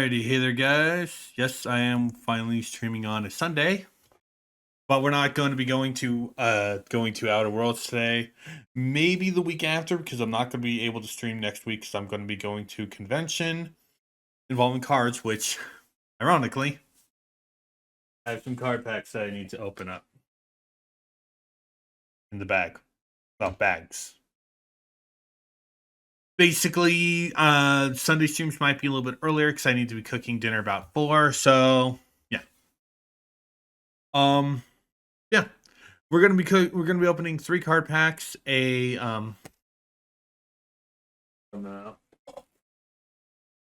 Alrighty, hey there guys. Yes, I am finally streaming on a Sunday. But we're not going to be going to Outer Worlds today. Maybe the week after, because I'm not going to be able to stream next week because I'm going to be going to a convention involving cards, which ironically I have some card packs that I need to open up in the bag. Well, bags. Basically, Sunday streams might be a little bit earlier because I need to be cooking dinner about 4. So yeah. Yeah. We're gonna be opening 3 card packs, from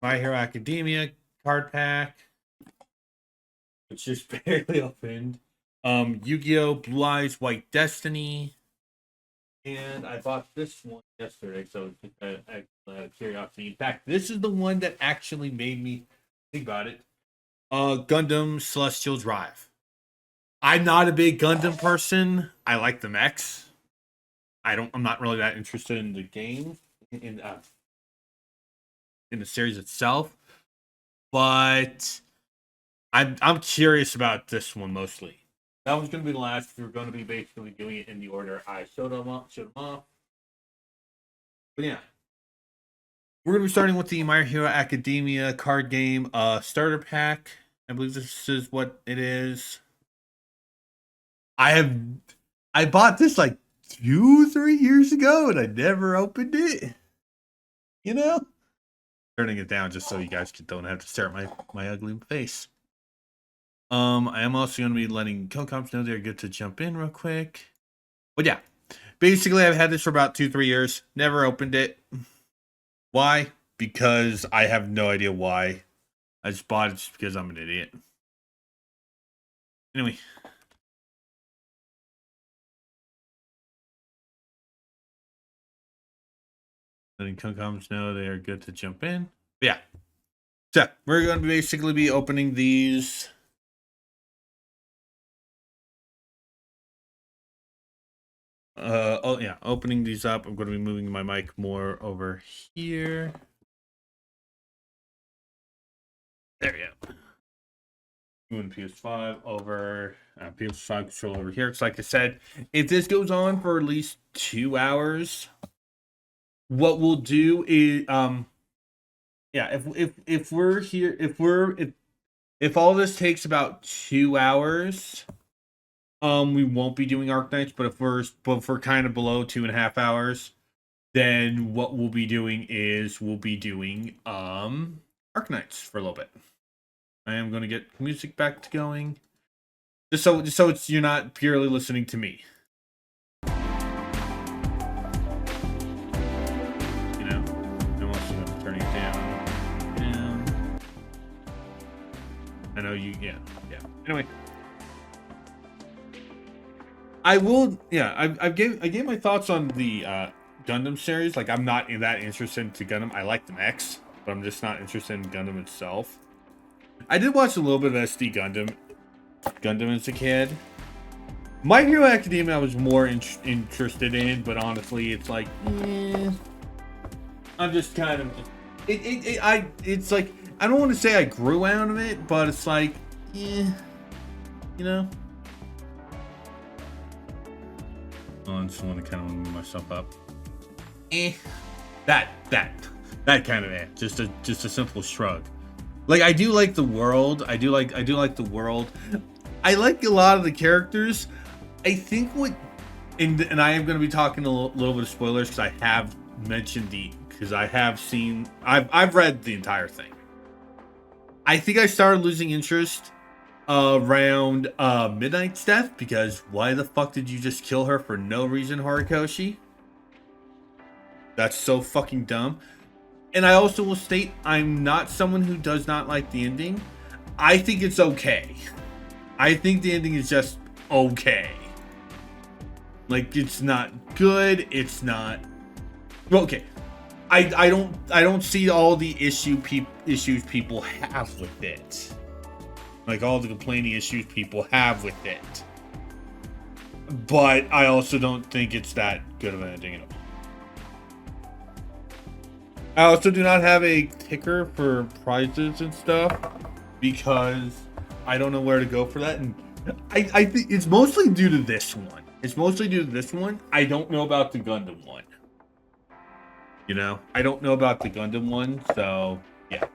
My Hero Academia card pack, which just barely opened. Yu-Gi-Oh! Blue Eyes White Destiny, and I bought this one yesterday, so it's a curiosity. In fact, this is the one that actually made me think about it. Gundam Celestial Drive. I'm not a big Gundam person. I like the mechs. I'm not really that interested in the game, in the series itself. But I'm curious about this one mostly. That one's going to be the last. We're going to be basically doing it in the order I showed them off. But yeah. We're going to be starting with the My Hero Academia card game starter pack. I believe this is what it is. I bought this like 2-3 years ago and I never opened it. You know? Turning it down just so you guys don't have to stare at my ugly face. I am also going to be letting co-comps know they're good to jump in real quick. But yeah, basically I've had this for about 2-3 years. Never opened it. Why? Because I have no idea why. I just bought it just because I'm an idiot. Anyway. Letting co-comps know they are good to jump in. But yeah. So we're going to basically be opening these. Opening these up. I'm going to be moving my mic more over here. There we go. Moving PS5 over, PS5 control over here. It's like I said, if this goes on for at least 2 hours, what we'll do is, if we're here, if all this takes about 2 hours, we won't be doing Arknights. But if we're kind of below 2.5 hours, then what we'll be doing is we'll be doing Arknights for a little bit. I am going to get music back to going, just so it's you're not purely listening to me. You know, I'm also going to turn it down. I know you. Yeah. Anyway. I will, I gave my thoughts on the Gundam series. Like, I'm not that interested in Gundam. I like the mechs, but I'm just not interested in Gundam itself. I did watch a little bit of SD Gundam as a kid. My Hero Academia I was more interested in, but honestly, it's like, I'm just kind of, it's like, I don't want to say I grew out of it, but it's like, you know. Oh, I just want to kind of move myself up. That kind of just a simple shrug. Like, I do like the world. I do like the world. I like a lot of the characters. I think and I am going to be talking a little bit of spoilers because I have mentioned I've read the entire thing. I think I started losing interest around Midnight's death, because why the fuck did you just kill her for no reason, Horikoshi? That's so fucking dumb. And I also will state, I'm not someone who does not like the ending. I think it's okay. I think the ending is just okay. Like, it's not good. It's not, well, okay. I don't see all the issues people have with it. Like, all the complaining issues people have with it. But I also don't think it's that good of an ending at all. I also do not have a ticker for prizes and stuff because I don't know where to go for that, and I think it's mostly due to this one. It's mostly due to this one. I don't know about the Gundam one. You know, I don't know about the Gundam one, so yeah.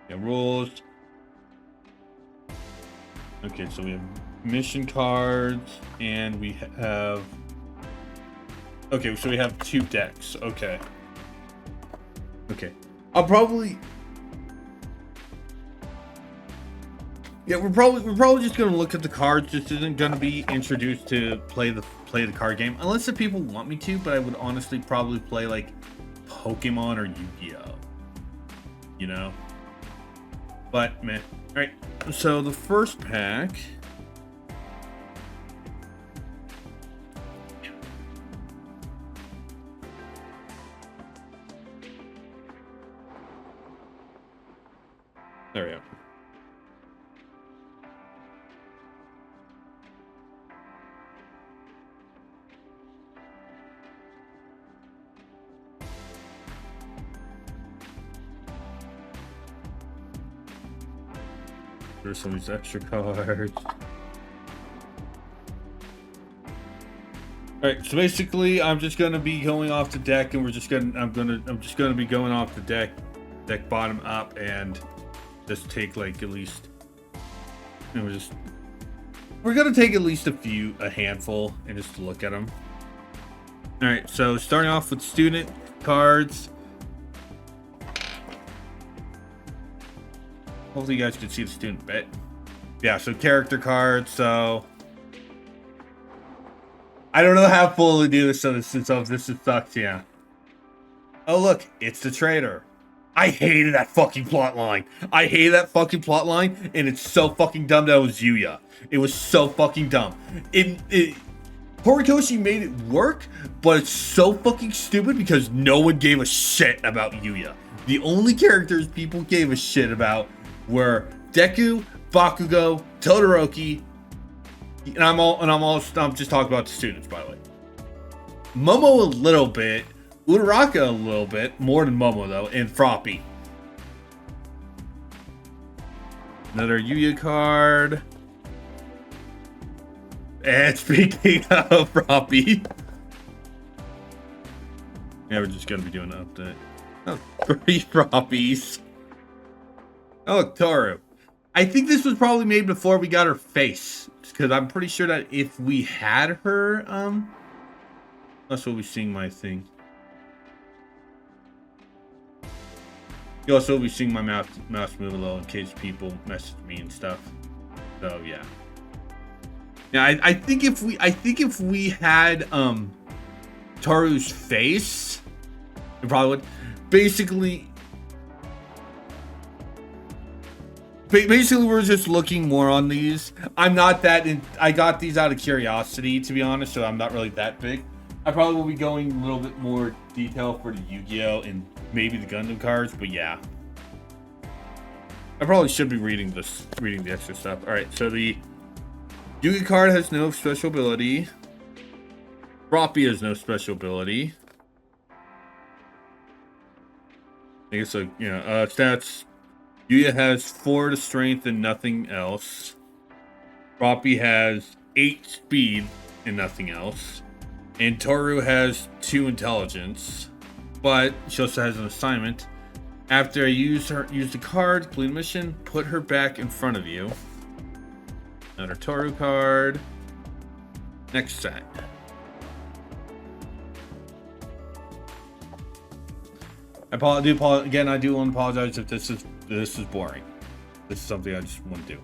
Yeah, rules. Okay, so we have mission cards, and we have. Okay, so we have 2 decks. Okay. Okay. I'll probably. Yeah, we're probably just gonna look at the cards. This isn't gonna be introduced to play the card game unless the people want me to. But I would honestly probably play like Pokemon or Yu-Gi-Oh. You know. But meh. All right. So the first pack. There we go. There's some of these extra cards. Alright, so basically I'm just gonna be going off the deck, and I'm just gonna be going off the deck bottom up, and just take like at least, you know, we're gonna take at least a handful and just look at them. Alright, so starting off with student cards. Hopefully you guys can see the student bit. Yeah, so character cards, so I don't know how full to do this, so this sucks, yeah. Oh look, it's the traitor. I hated that fucking plot line. I hated that fucking plot line, and it's so fucking dumb that it was Yuya. It was so fucking dumb. Horikoshi made it work, but it's so fucking stupid because no one gave a shit about Yuya. The only characters people gave a shit about were Deku, Bakugo, Todoroki, and I'm just talking about the students, by the way. Momo a little bit, Uraraka a little bit, more than Momo though, and Froppy. Another Yuya card. And speaking of Froppy, yeah, we're just gonna be doing an update. Oh, 3 Froppies. Oh, look, Toru. I think this was probably made before we got her face, because I'm pretty sure that if we had her, that's what we seeing my thing. You also will be seeing my mouse move a little in case people message me and stuff. So yeah. Yeah, I think if we had Toru's face, it probably would. Basically, we're just looking more on these. I'm not that I got these out of curiosity, to be honest, so I'm not really that big. I probably will be going a little bit more detail for the Yu-Gi-Oh! And maybe the Gundam cards, but yeah. I probably should be reading the extra stuff. Alright, so the Yugi card has no special ability. Froppy has no special ability. I guess, like, you know, stats. Yuya has 4 to strength and nothing else. Froppy has 8 speed and nothing else. And Toru has 2 intelligence. But she also has an assignment. After I use the card, complete mission, put her back in front of you. Another Toru card. Next set. I do want to apologize if this is boring. This is something I just want to do.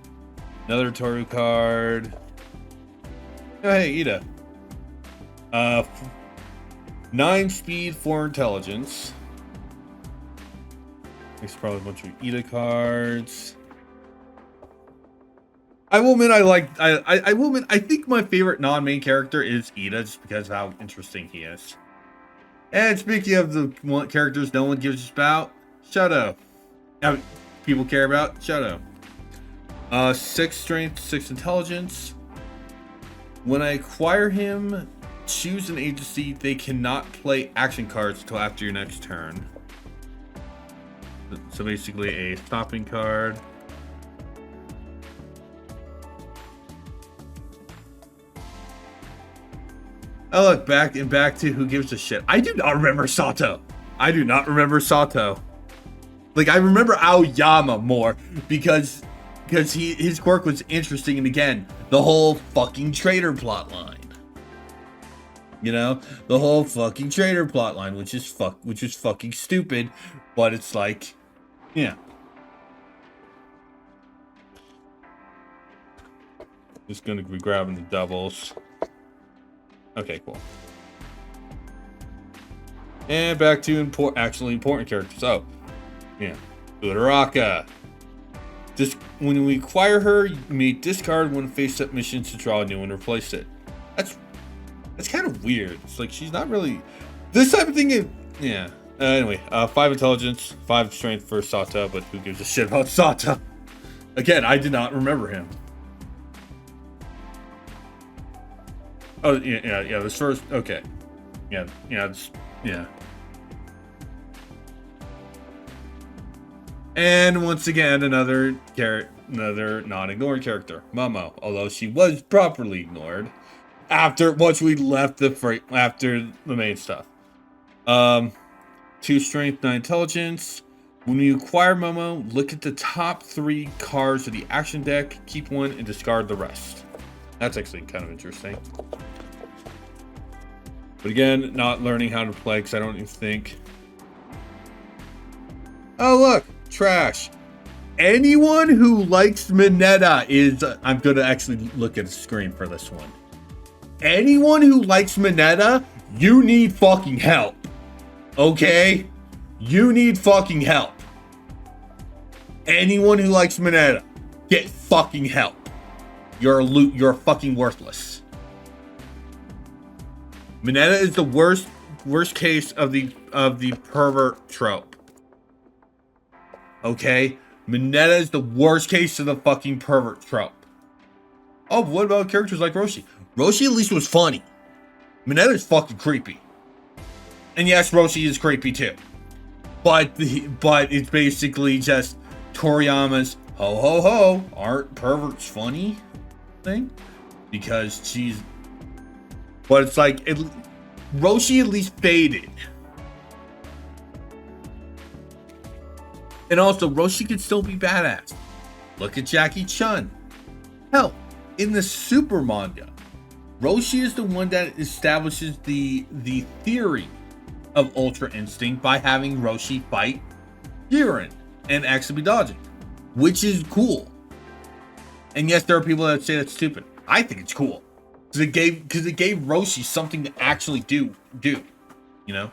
Another Toru card. Oh, hey, Ida. 9 speed, 4 intelligence. There's probably a bunch of Ida cards. I will admit I think my favorite non-main character is Ida, just because of how interesting he is. And speaking of the characters no one gives about, Shadow. People care about Shadow. 6 strength, 6 intelligence. When I acquire him, choose an agency. They cannot play action cards until after your next turn. So basically a stopping card. Oh look, back to who gives a shit. I do not remember Sato. I do not remember Sato. Like, I remember Aoyama more because his quirk was interesting, and again, the whole fucking traitor plotline. You know, the whole fucking traitor plotline, which is fucking stupid, but it's like, yeah. Just gonna be grabbing the doubles. Okay, cool. And back to actually important characters. Oh, yeah, Uraraka. Just when we acquire her, you may discard one face-up mission to draw a new one and replace it. That's kind of weird. It's like she's not really this type of thing. Yeah. Anyway, 5 intelligence, 5 strength for Sato, but who gives a shit about Sato? Again, I did not remember him. Oh yeah. This first, okay. Yeah. And once again, another non-ignored character, Momo. Although she was properly ignored once we left after the main stuff. 2 strength, 9 intelligence. When you acquire Momo, look at the top 3 cards of the action deck, keep 1, and discard the rest. That's actually kind of interesting. But again, not learning how to play because I don't even think. Oh look, trash. Anyone who likes Mineta is. I'm going to actually look at the screen for this one. Anyone who likes Mineta, you need fucking help. Okay? You need fucking help. Anyone who likes Mineta, get fucking help. You're fucking worthless. Mineta is the worst case of the pervert trope. Okay? Mineta is the worst case of the fucking pervert trope. Oh, but what about characters like Roshi? Roshi at least was funny. Mineta is fucking creepy. And yes, Roshi is creepy too. But it's basically just Toriyama's ho ho ho, aren't perverts funny thing? Because she's. But it's like Roshi at least faded. And also, Roshi could still be badass. Look at Jackie Chun. Hell, in the Super manga, Roshi is the one that establishes the theory of Ultra Instinct by having Roshi fight Jiren and actually be dodging, which is cool. And yes, there are people that say that's stupid. I think it's cool because it gave Roshi something to actually do. You know.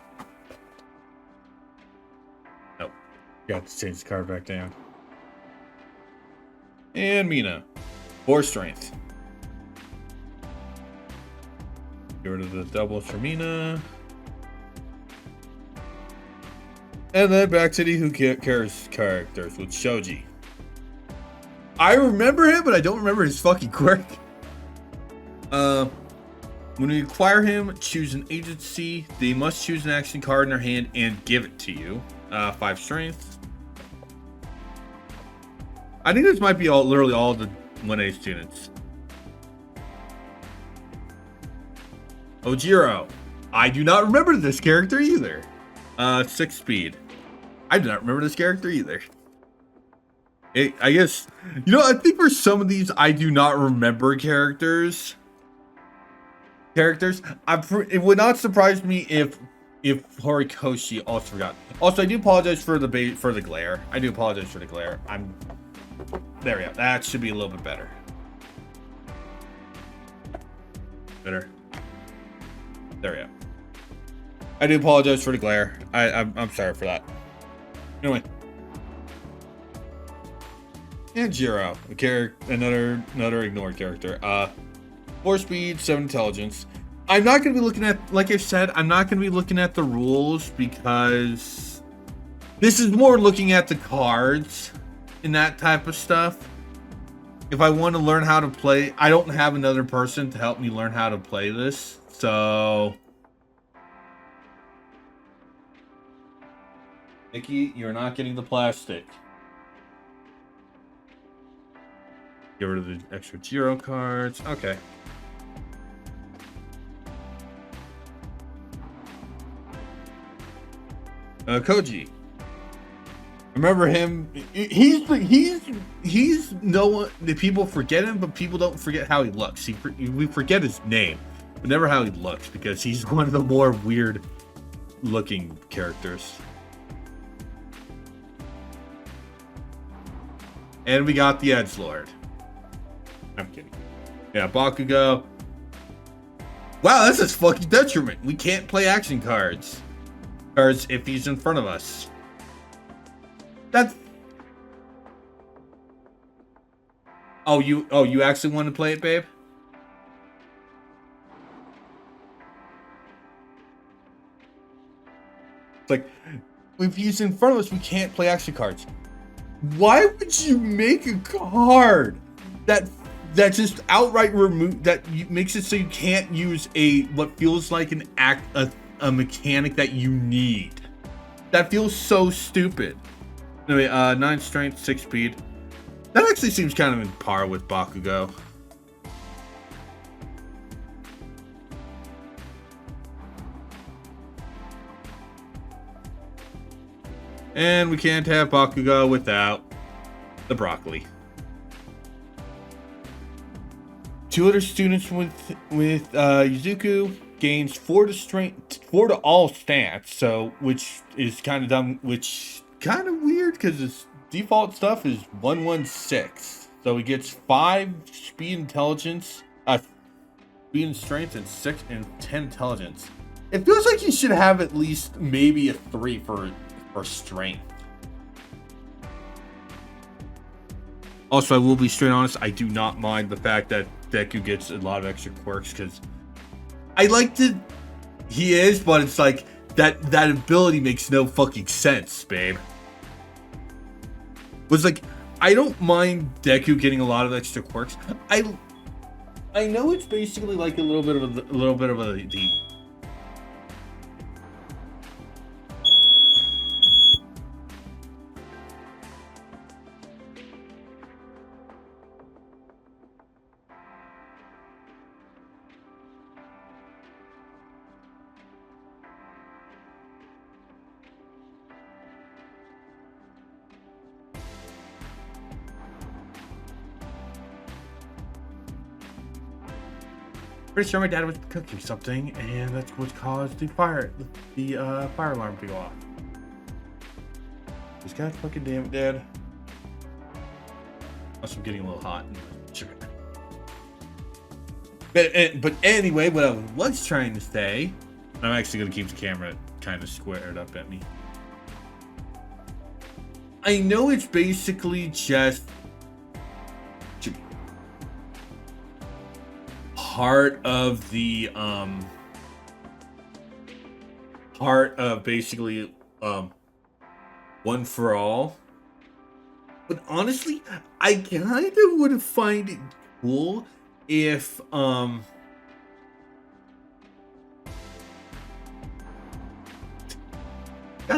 Nope. Got to change the card back down. And Mina, 4 strength. Get rid of the double for Mina. And then back to the Who Cares characters with Shoji. I remember him, but I don't remember his fucking quirk. When you acquire him, choose an agency. They must choose an action card in their hand and give it to you. 5 strength. I think this might be literally all the 1A students. Ojiro. I do not remember this character either. 6 speed. I do not remember this character either. I guess, I think for some of these, I do not remember characters. It would not surprise me if Horikoshi also forgot. Also, I do apologize for the glare. I do apologize for the glare. There we go. That should be a little bit better. Better. There we go. I do apologize for the glare. I'm sorry for that. Anyway. And Jiro, another ignored character. 4 speed, 7 intelligence. I'm not going to be looking at, like I said, I'm not going to be looking at the rules because this is more looking at the cards and that type of stuff. if I want to learn how to play, I don't have another person to help me learn how to play this. So, Nikki, you're not getting the plastic. Get rid of the extra Giro cards. Okay. Koji. Remember him? He's no one. The people forget him, but people don't forget how he looks. We forget his name, but never how he looks, because he's one of the more weird looking characters. And we got the Edgelord. I'm kidding. Yeah, Bakugo. Wow, this is fucking detriment. We can't play action cards if he's in front of us. That's... Oh, you actually want to play it, babe? It's like, if he's in front of us, we can't play action cards. Why would you make a card that just outright makes it so you can't use what feels like a mechanic that you need? That feels so stupid. Anyway, 9 strength, 6 speed. That actually seems kind of in par with Bakugo. And we can't have Bakugo without the broccoli. 2 other students with Yuzuku gains 4 to all stats, so which is kind of dumb, which kind of weird because his default stuff is 116. So he gets 5 speed intelligence, speed and strength, and 6 and 10 intelligence. It feels like he should have at least maybe a 3 for strength. Also, I will be straight honest, I do not mind the fact that Deku gets a lot of extra quirks, because I like to... He is, but it's like, that ability makes no fucking sense, babe. Was like, I don't mind Deku getting a lot of extra quirks. I know it's basically like a little bit of the Pretty sure my dad was cooking something, and that's what caused the fire alarm to go off. Just god fucking damn it, Dad. Also, I'm getting a little hot. But anyway, what I was trying to say, I'm actually gonna keep the camera kind of squared up at me. I know it's basically just part of basically one for all, but honestly, I kind of would find it cool if god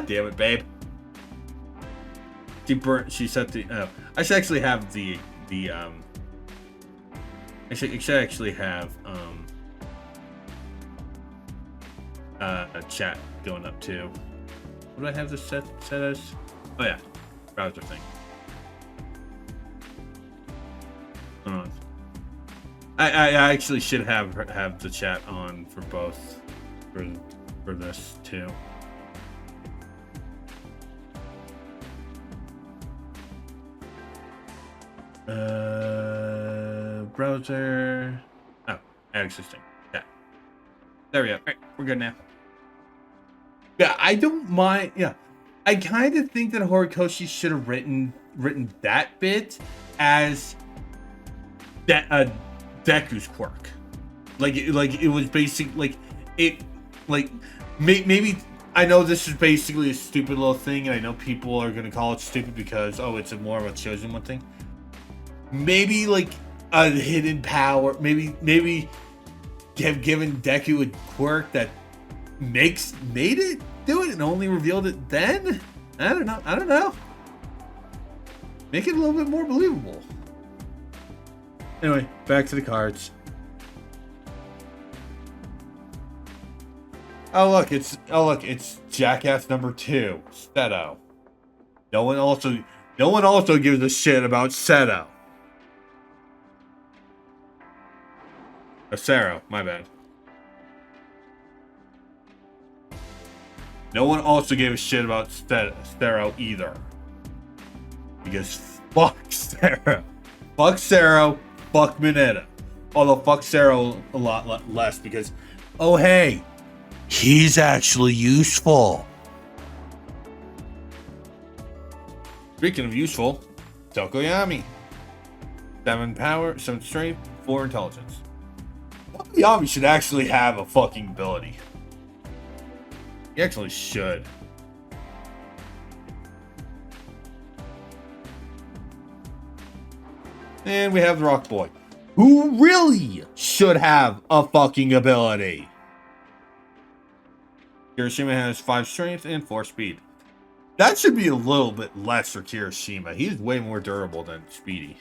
damn it, babe. She set the I should actually have the I should actually have a chat going up too. What do I have this set as? Oh yeah, browser thing. Hold on. I actually should have the chat on for both for this too. Browser. Oh, add existing. Yeah. There we go. All right, we're good now. Yeah, I don't mind. Yeah, I kind of think that Horikoshi should have written that bit as that Deku's quirk. Like it was basic. Maybe I know this is basically a stupid little thing, and I know people are gonna call it stupid because it's more of a chosen one thing. maybe like a hidden power. Maybe have given Deku a quirk that made it do it and only revealed it then. I don't know. Make it a little bit more believable. Anyway, back to the cards. Oh look, it's Jackass number 2, Seto. No one also gives a shit about Seto. Acero, my bad. No one also gave a shit about Acero either. Because fuck Acero. Fuck Acero, fuck Mineta. Although fuck Acero a lot less because, oh hey, he's actually useful. Speaking of useful, Tokoyami. 7 power, 7 strength, 4 intelligence. Tokoyami should actually have a fucking ability. He actually should. And we have the Rock Boy, who really should have a fucking ability. Kirishima has 5 strength and 4 speed. That should be a little bit less for Kirishima. He's way more durable than Speedy.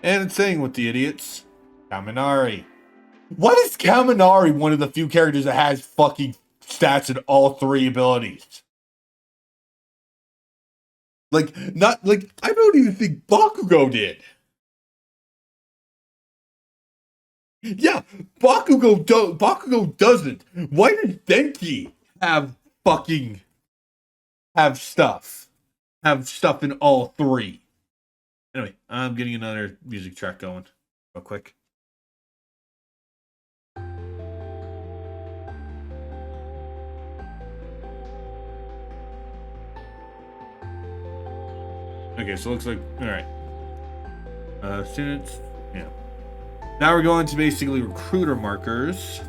And saying with the idiots, Kaminari. Why is Kaminari one of the few characters that has fucking stats in all 3 abilities? I don't even think Bakugo did. Yeah, Bakugo doesn't. Why does Denki have stuff? Have stuff in all 3. Anyway, I'm getting another music track going real quick. Okay, so it looks like, alright. Students, yeah. Now we're going to basically recruiter markers.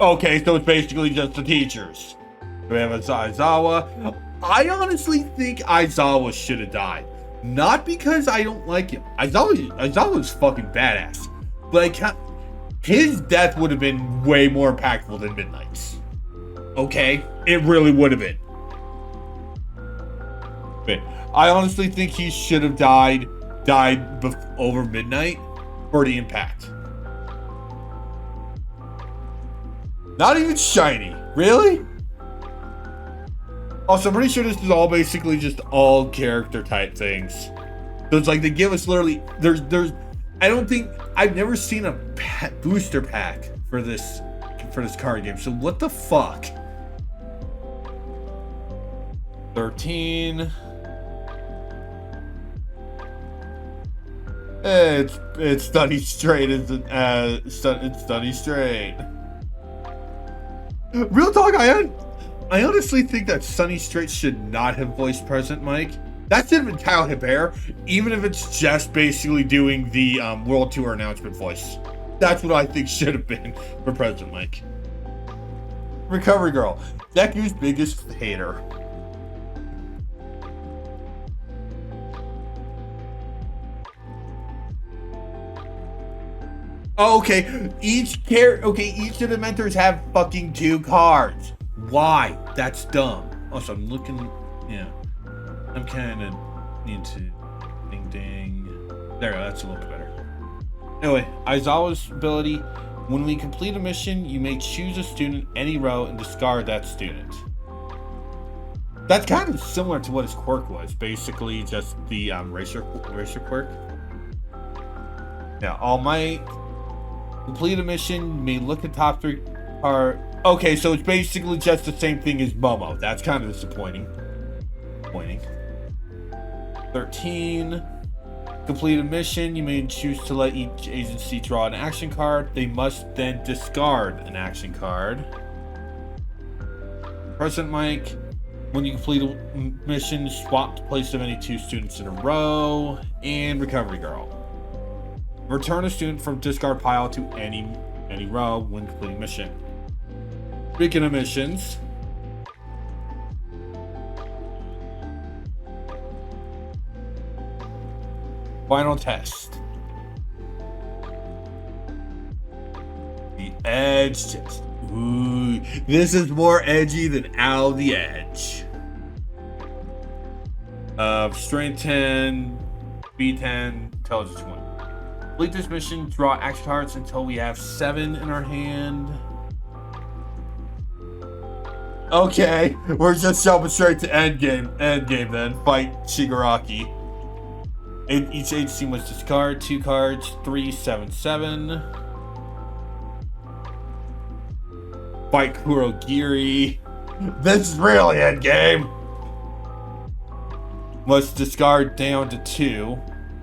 Okay, so it's basically just the teachers. We have Aizawa. I honestly think Aizawa should have died. Not because I don't like him. Aizawa's fucking badass. But his death would have been way more impactful than Midnight's. Okay? It really would have been. But I honestly think he should have died over Midnight for the impact. Not even shiny. Really? Also, I'm pretty sure this is all basically just all character type things. So it's like they give us literally, I've never seen a booster pack for this card game. So what the fuck? 13. It's Study Straight. It's Study Straight. Real talk, I honestly think that Sunny Straight should not have voiced President Mike. That should have been Kyle Hebert, even if it's just basically doing the World Tour announcement voice. That's what I think should have been for President Mike. Recovery Girl, Deku's biggest hater. Oh, okay. Each of the mentors have fucking 2 cards. Why? That's dumb. Also, I'm looking. Yeah, I'm kind of need to. Ding ding. There, that's a little bit better. Anyway, Aizawa's ability. When we complete a mission, you may choose a student any row and discard that student. That's kind of similar to what his quirk was. Basically, just the racer quirk. Yeah, All Might. Complete a mission, may look at top 3 cards. Okay, so it's basically just the same thing as Momo. That's kind of disappointing. 13. Complete a mission, you may choose to let each agency draw an action card. They must then discard an action card. President Mike, when you complete a mission, swap the place of any 2 students in a row. And Recovery Girl. Return a student from discard pile to any row when completing mission. Speaking of missions, Final test. The edge test. Ooh, this is more edgy than Al the Edge. Strength 10, speed 10, intelligence 1. Complete this mission, draw action cards until we have 7 in our hand. Okay, we're just jumping straight to endgame. Endgame then. Fight Shigaraki. Each agency must discard 2 cards, 3, 7, 7. Fight Kurogiri. This is really endgame. Must discard down to 2.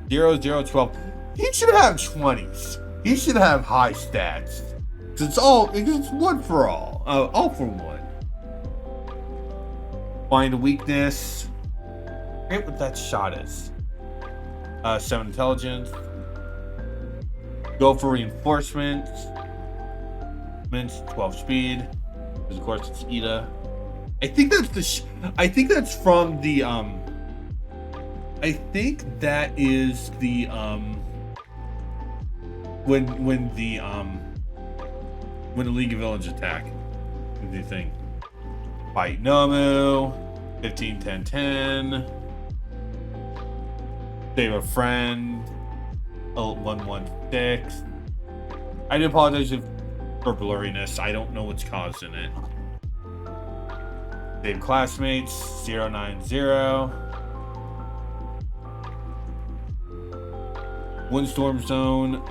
0, 0, 12. He should have 20s. He should have high stats. It's one for all. All for one. Find a weakness. I forget what that shot is. 7 intelligence. Go for reinforcements. 12 speed. Because of course it's Ida. I think that's I think that's from the I think that is the when the League of Villains attack. The thing. Fight Nomu. 15, 10, 10. Save a friend. 1, 1, 6. I do apologize for blurriness. I don't know what's causing it. Save classmates. 0, 9, 0. Windstorm Zone.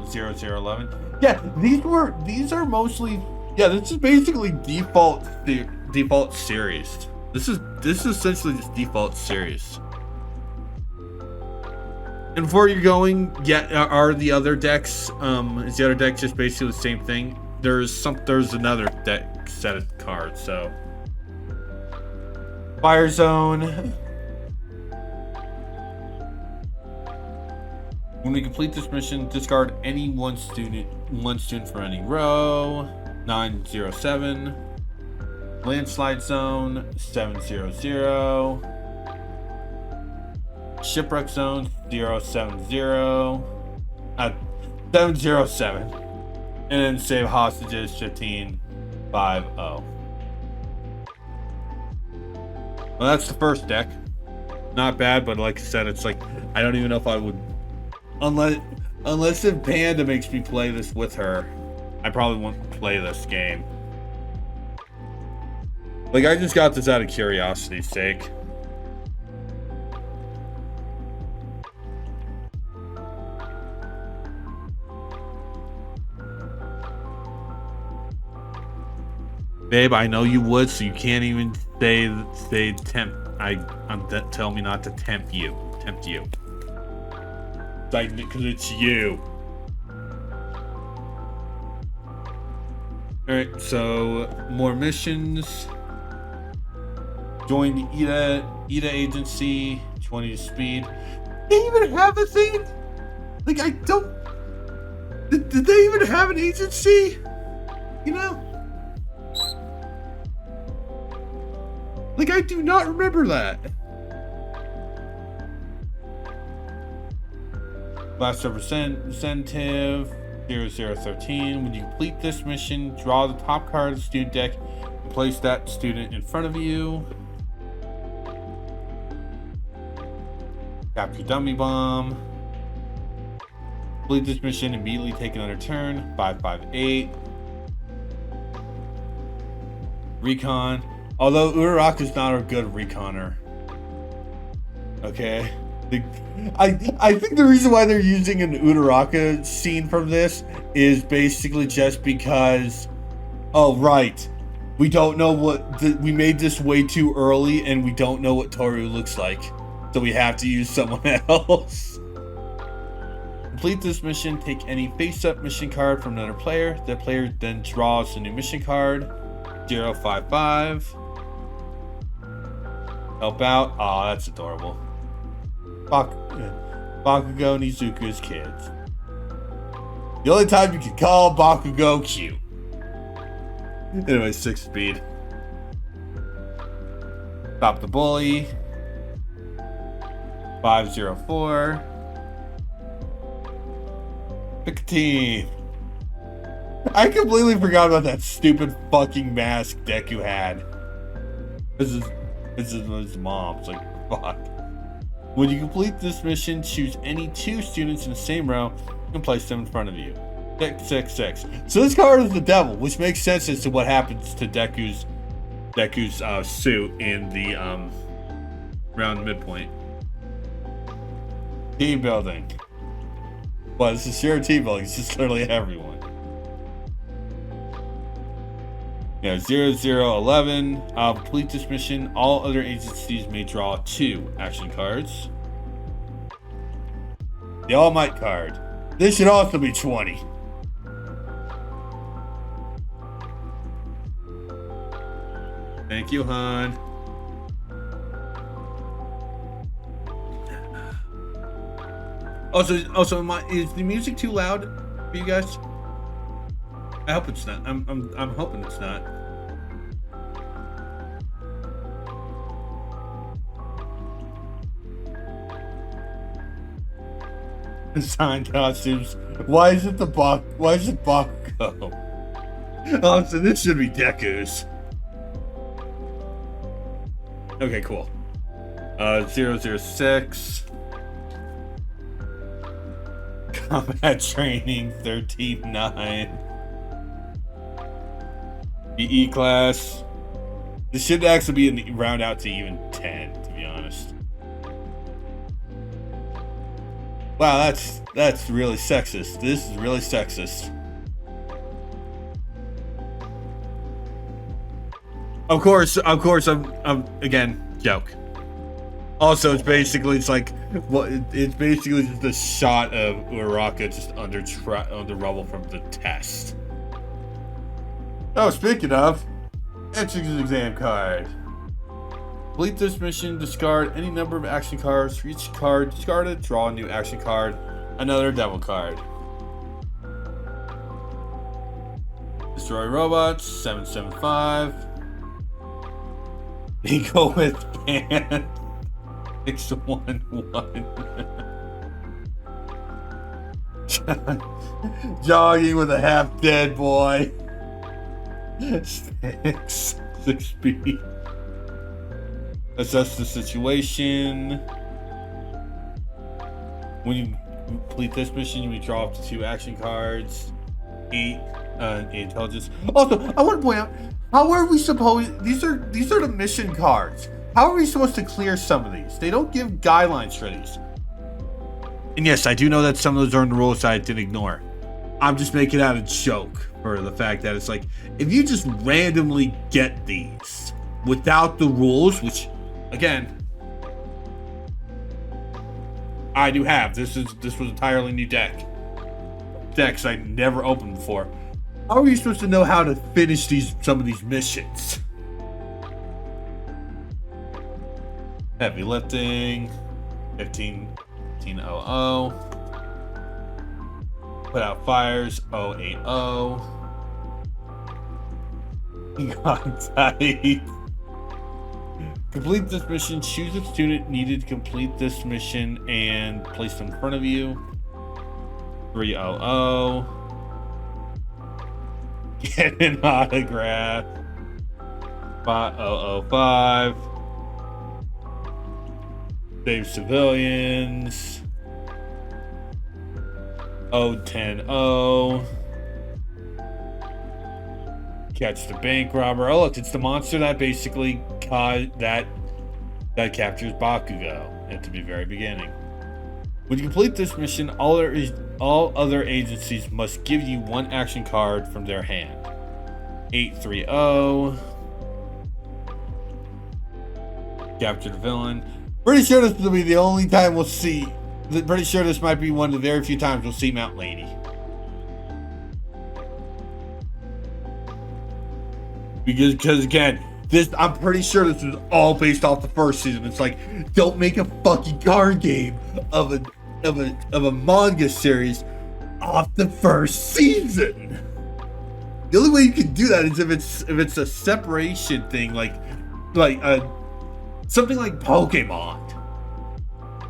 0, 0, 11. Yeah, these are mostly. Yeah, this is basically default series. This is essentially just default series. And before you're going, yeah, are the other decks? Is the other deck just basically the same thing? There's another deck set of cards. So, Fire Zone. When we complete this mission, discard any one student for any row. 907. Landslide Zone. 700. Shipwreck Zone. 070. 707. And then save hostages. 1550. Well, that's the first deck. Not bad, but like I said, it's like I don't even know if I would, unless if Panda makes me play this with her, I probably won't play this game. Like, I just got this out of curiosity's sake. Babe, I know you would, so you can't even say tempt. Tell me not to tempt you. Because it's you. Alright, so more missions. Join the Ida agency. 20 speed. They even have a thing? Like, I don't. Did they even have an agency? You know? Like, I do not remember that. Last representative 0013. When you complete this mission, draw the top card of the student deck and place that student in front of you. Capture Dummy Bomb. Complete this mission, immediately take another turn. 558. Recon. Although Uraraka's not a good reconner. Okay. I think the reason why they're using an Uraraka scene from this is basically just because, oh right, we don't know we made this way too early and we don't know what Toru looks like, so we have to use someone else. Complete this mission, take any face-up mission card from another player. That player then draws a new mission card. 055. Help out. Aw, that's adorable. Bakugo and Izuku's kids. The only time you can call Bakugo cute. Anyway, 6 speed. Stop the bully. 504. Pick a team. I completely forgot about that stupid fucking mask Deku had. This is his mom. It's like, fuck. When you complete this mission, choose any 2 students in the same row and place them in front of you. 666. So this card is the devil, which makes sense as to what happens to Deku's suit in the round midpoint. Team building. Well, this is your team building. It's just literally everyone. Yeah, 0011. Complete this mission. All other agencies may draw 2 action cards. The All Might card. This should also be 20. Thank you, hon. Also, is the music too loud for you guys? I hope it's not. I'm hoping it's not. Design costumes. Why is it the Bak? Why is it Bakugo? Oh, so this should be Deku's. Okay, cool. 006. Combat training 13-9. PE class. This should actually be round out to even 10, to be honest. Wow, that's really sexist. This is really sexist. Of course, I'm again, joke. Also, it's basically just a shot of Uraraka just under rubble from the test. Oh, speaking of, entrance exam card. Complete this mission, discard any number of action cards. For each card discarded, draw a new action card, another devil card. Destroy robots, 775. Go with Pan, 611. Jogging with a half-dead boy. 6B. Assess the situation. When you complete this mission, you may draw up to 2 action cards. 8 intelligence. Also, I want to point out, how are we supposed? These are the mission cards. How are we supposed to clear some of these? They don't give guidelines for these. And yes, I do know that some of those are in the rules that I didn't ignore. I'm just making out a joke for the fact that it's like, if you just randomly get these without the rules, which again I do have. This was entirely new decks I never opened before. How are you supposed to know how to finish some of these missions? Heavy lifting, 1500. Put out fires, 080. Contact. Complete this mission. Choose a student needed to complete this mission and place them in front of you. 300. Get an autograph. 5005. Save civilians. 010. Catch the bank robber. Oh look, it's the monster that basically that captures Bakugo at the very beginning. When you complete this mission, all other agencies must give you 1 action card from their hand. 830. Capture the villain. Pretty sure this will be the only time we'll see. Pretty sure this might be one of the very few times we'll see Mount Lady. Because again, I'm pretty sure this was all based off the first season. It's like, don't make a fucking card game of a manga series off the first season. The only way you can do that is if it's a separation thing, like something like Pokemon.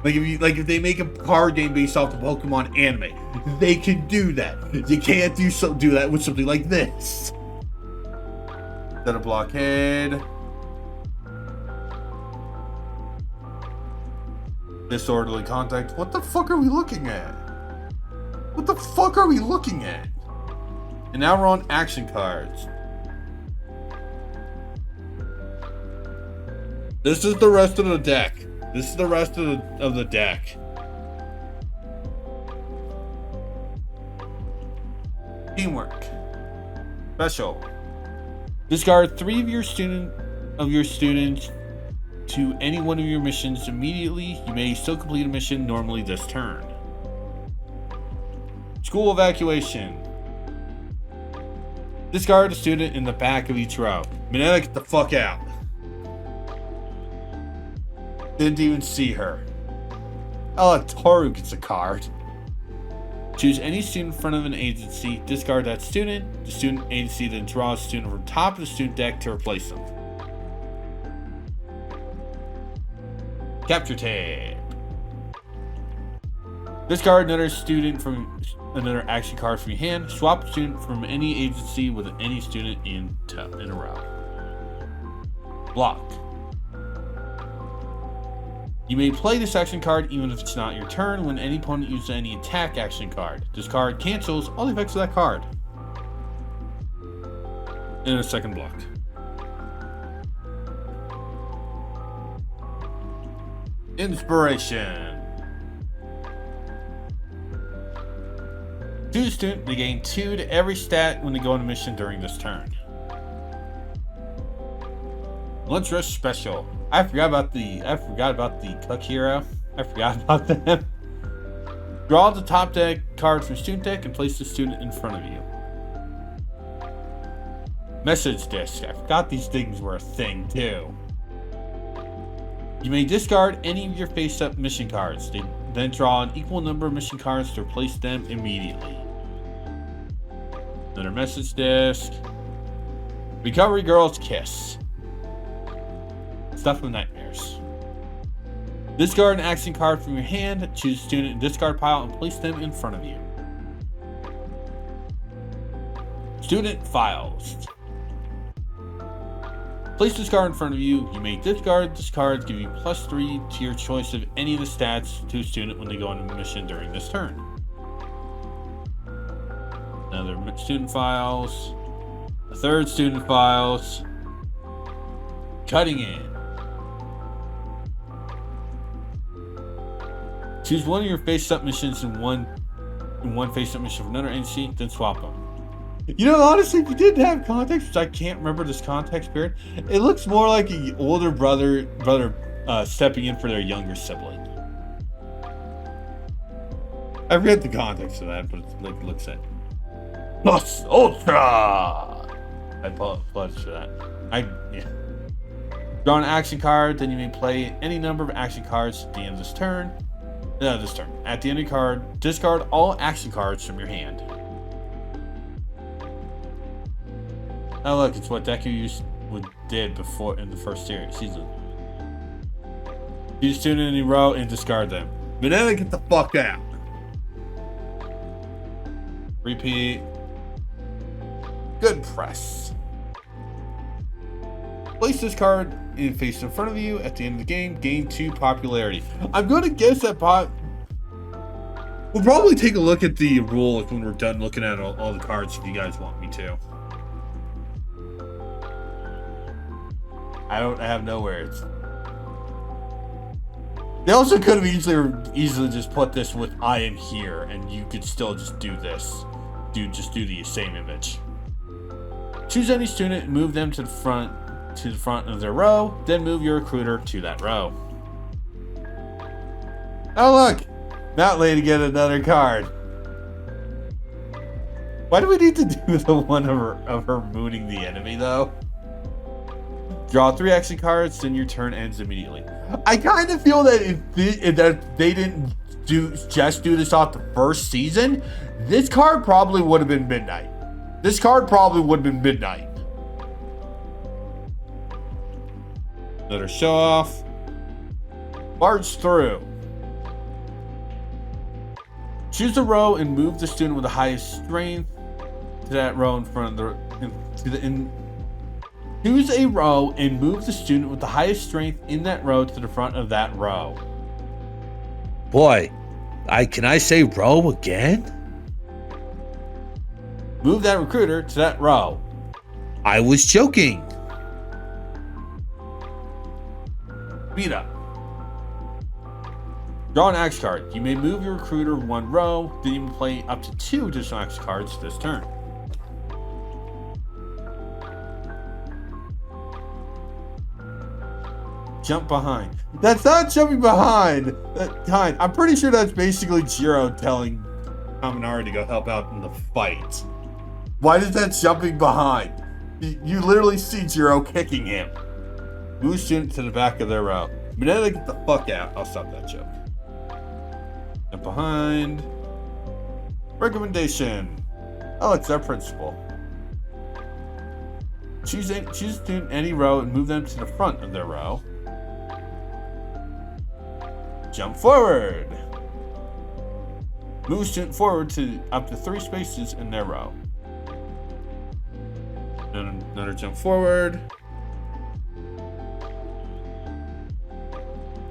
If they make a card game based off the Pokemon anime, they can do that. You can't do that with something like this. Then a blockade. Disorderly contact. What the fuck are we looking at? What the fuck are we looking at? And now we're on action cards. This is the rest of the deck. This is the rest of the deck. Teamwork. Special. Discard 3 of your students to any one of your missions immediately. You may still complete a mission normally this turn. School evacuation. Discard a student in the back of each row. Minetta, get the fuck out. Didn't even see her. Oh, Toru gets a card. Choose any student in front of an agency. Discard that student. The student agency then draws a student from the top of the student deck to replace them. Capture tape. Discard another action card from your hand. Swap a student from any agency with any student in a row. Block. You may play this action card even if it's not your turn when any opponent uses any attack action card. This card cancels all the effects of that card. And a second block. Inspiration. Choose a student to gain 2 to every stat when they go on a mission during this turn. Lunch Rush Special. I forgot about the Cook Hero. I forgot about them. Draw the top deck card from student deck and place the student in front of you. Message disc. I forgot these things were a thing too. You may discard any of your face-up mission cards. Then draw an equal number of mission cards to replace them immediately. Another message disc. Recovery Girl's Kiss. Stuff of Nightmares. Discard an action card from your hand, choose a student in discard pile, and place them in front of you. Student Files. Place this card in front of you. You may discard this card, give you +3 to your choice of any of the stats to a student when they go on a mission during this turn. Another Student Files. A third Student Files. Cutting in. Choose one of your face-up missions and one face-up mission from another agency, then swap them. You know, honestly, if you didn't have context, which I can't remember this context period, it looks more like an older brother stepping in for their younger sibling. I forget the context of that, but it's like looks at Plus Ultra. I apologize for that. Draw an action card, then you may play any number of action cards at the end of this turn. At the end of the card, discard all action cards from your hand. Oh look, it's what Deku did before in the first season. Choose a student in any row and discard them. Banana, get the fuck out. Repeat. Good press. Place this card face in front of you at the end of the game. Gain 2 popularity. I'm going to guess that we'll probably take a look at the rule when we're done looking at all the cards if you guys want me to. I have no words. They also could have easily just put this with "I am here" and you could still just do this. Just do the same image. Choose any student and move them to the front of their row, then move your recruiter to that row. Oh look! That lady get another card. Why do we need to do the one of her mooning the enemy though? Draw 3 action cards, then your turn ends immediately. I kind of feel that if they didn't do this off the first season, this card probably would have been Midnight. Another show off. Barge through. Choose a row and move the student with the highest strength to that row in front of choose a row and move the student with the highest strength in that row to the front of that row. Boy, can I say row again? Move that recruiter to that row. I was joking. Beat up. Draw an axe card. You may move your recruiter one row, then you may play up to 2 additional axe cards this turn. Jump behind. That's not jumping behind. I'm pretty sure that's basically Jiro telling Kaminari to go help out in the fight. Why is that jumping behind? You literally see Jiro kicking him. Move student to the back of their row. Mineta, get the fuck out. I'll stop that joke. Jump behind. Recommendation. Oh, it's our principal. Choose a student any row and move them to the front of their row. Jump forward. Move student forward to up to 3 spaces in their row. Another jump forward.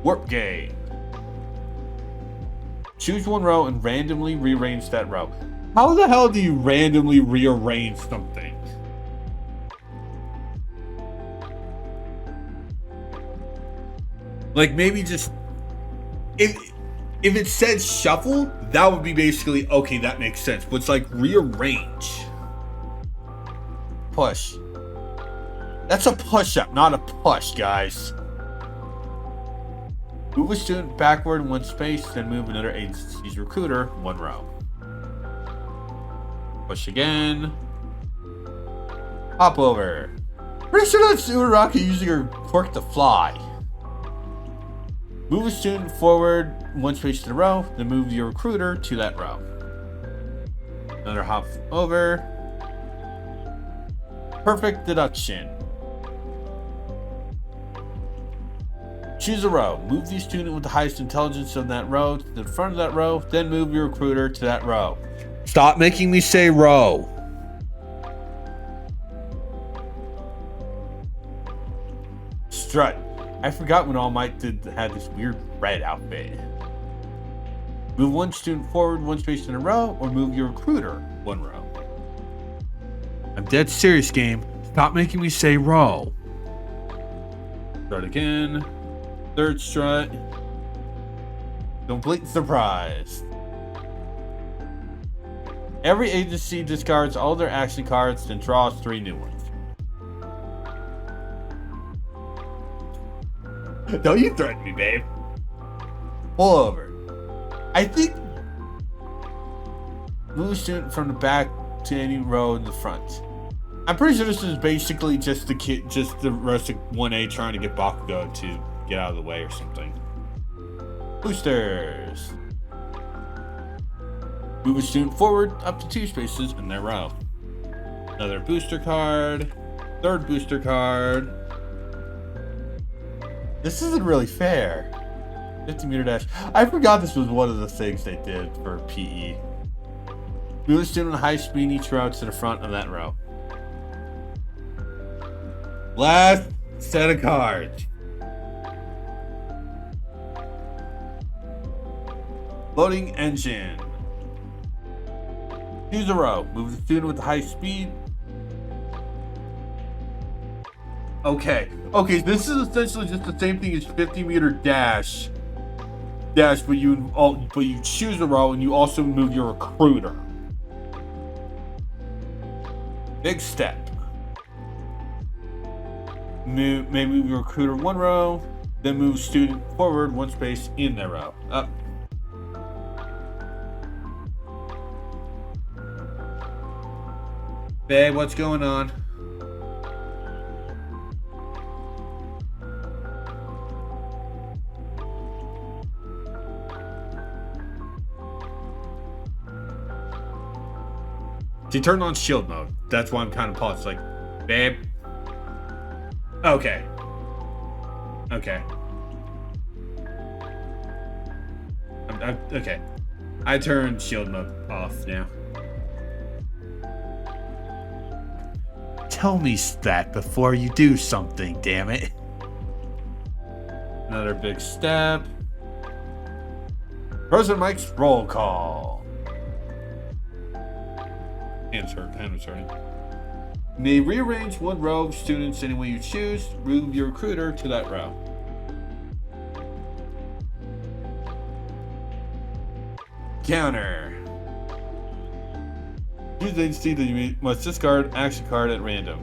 Warp gate. Choose one row and randomly rearrange that row. How the hell do you randomly rearrange something? Like maybe just if it said shuffle, that would be basically okay, that makes sense. But it's like rearrange. Push. That's a push-up, not a push, guys. Move a student backward 1 space, then move another agency's recruiter 1 row. Push again. Hop over. Pretty sure that's Uraraka using her quirk to fly. Move a student forward 1 space to the row, then move your recruiter to that row. Another hop over. Perfect deduction. Choose a row. Move the student with the highest intelligence on that row to the front of that row, then move your recruiter to that row. Stop making me say row. Strut. I forgot when All Might had this weird red outfit. Move 1 student forward 1 space in a row, or move your recruiter 1 row. I'm dead serious, game. Stop making me say row. Strut again. 3rd strut. Complete surprise. Every agency discards all their action cards, then draws 3 new ones. Don't you threaten me, babe. Pull over. I think move student from the back to any row in the front. I'm pretty sure this is basically just the rest of 1A trying to get Bakugo to get out of the way or something. Boosters. Move a student forward up to 2 spaces in their row. Another booster card. 3rd booster card. This isn't really fair. 50-meter dash. I forgot this was one of the things they did for PE. Move a student with high speed in each row to the front of that row. Last set of cards. Loading engine. Choose a row. Move the student with the high speed. Okay, this is essentially just the same thing as 50-meter dash, but you choose a row and you also move your recruiter. Big step. May move your recruiter 1 row, then move student forward 1 space in their row. Up. Babe, what's going on? She turned on shield mode. That's why I'm kind of paused. Like, babe. Okay. Okay. Okay. I turned shield mode off now. Tell me that before you do something, damn it. Another big step. President Mike's roll call. Hand was hurting. May rearrange one row of students any way you choose. Move your recruiter to that row. Counter. Use the agency that you must discard action card at random.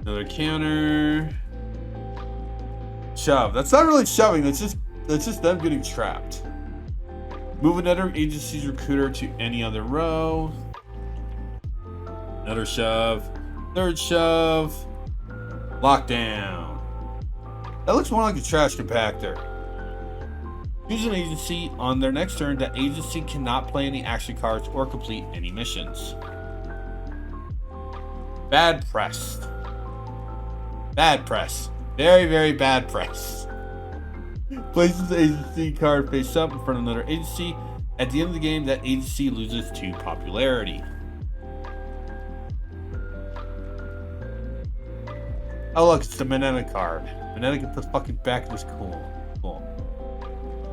Another counter. Shove. That's not really shoving. That's just them getting trapped. Move another agency's recruiter to any other row. Another shove. Third shove. Lockdown. That looks more like a trash compactor. Choose an agency. On their next turn, that agency cannot play any action cards or complete any missions. Bad press. Bad press. Very, very bad press. Places the agency card face up in front of another agency. At the end of the game, that agency loses 2 popularity. Oh look, it's the Manetta card. Manetta gets the fucking back of this cool.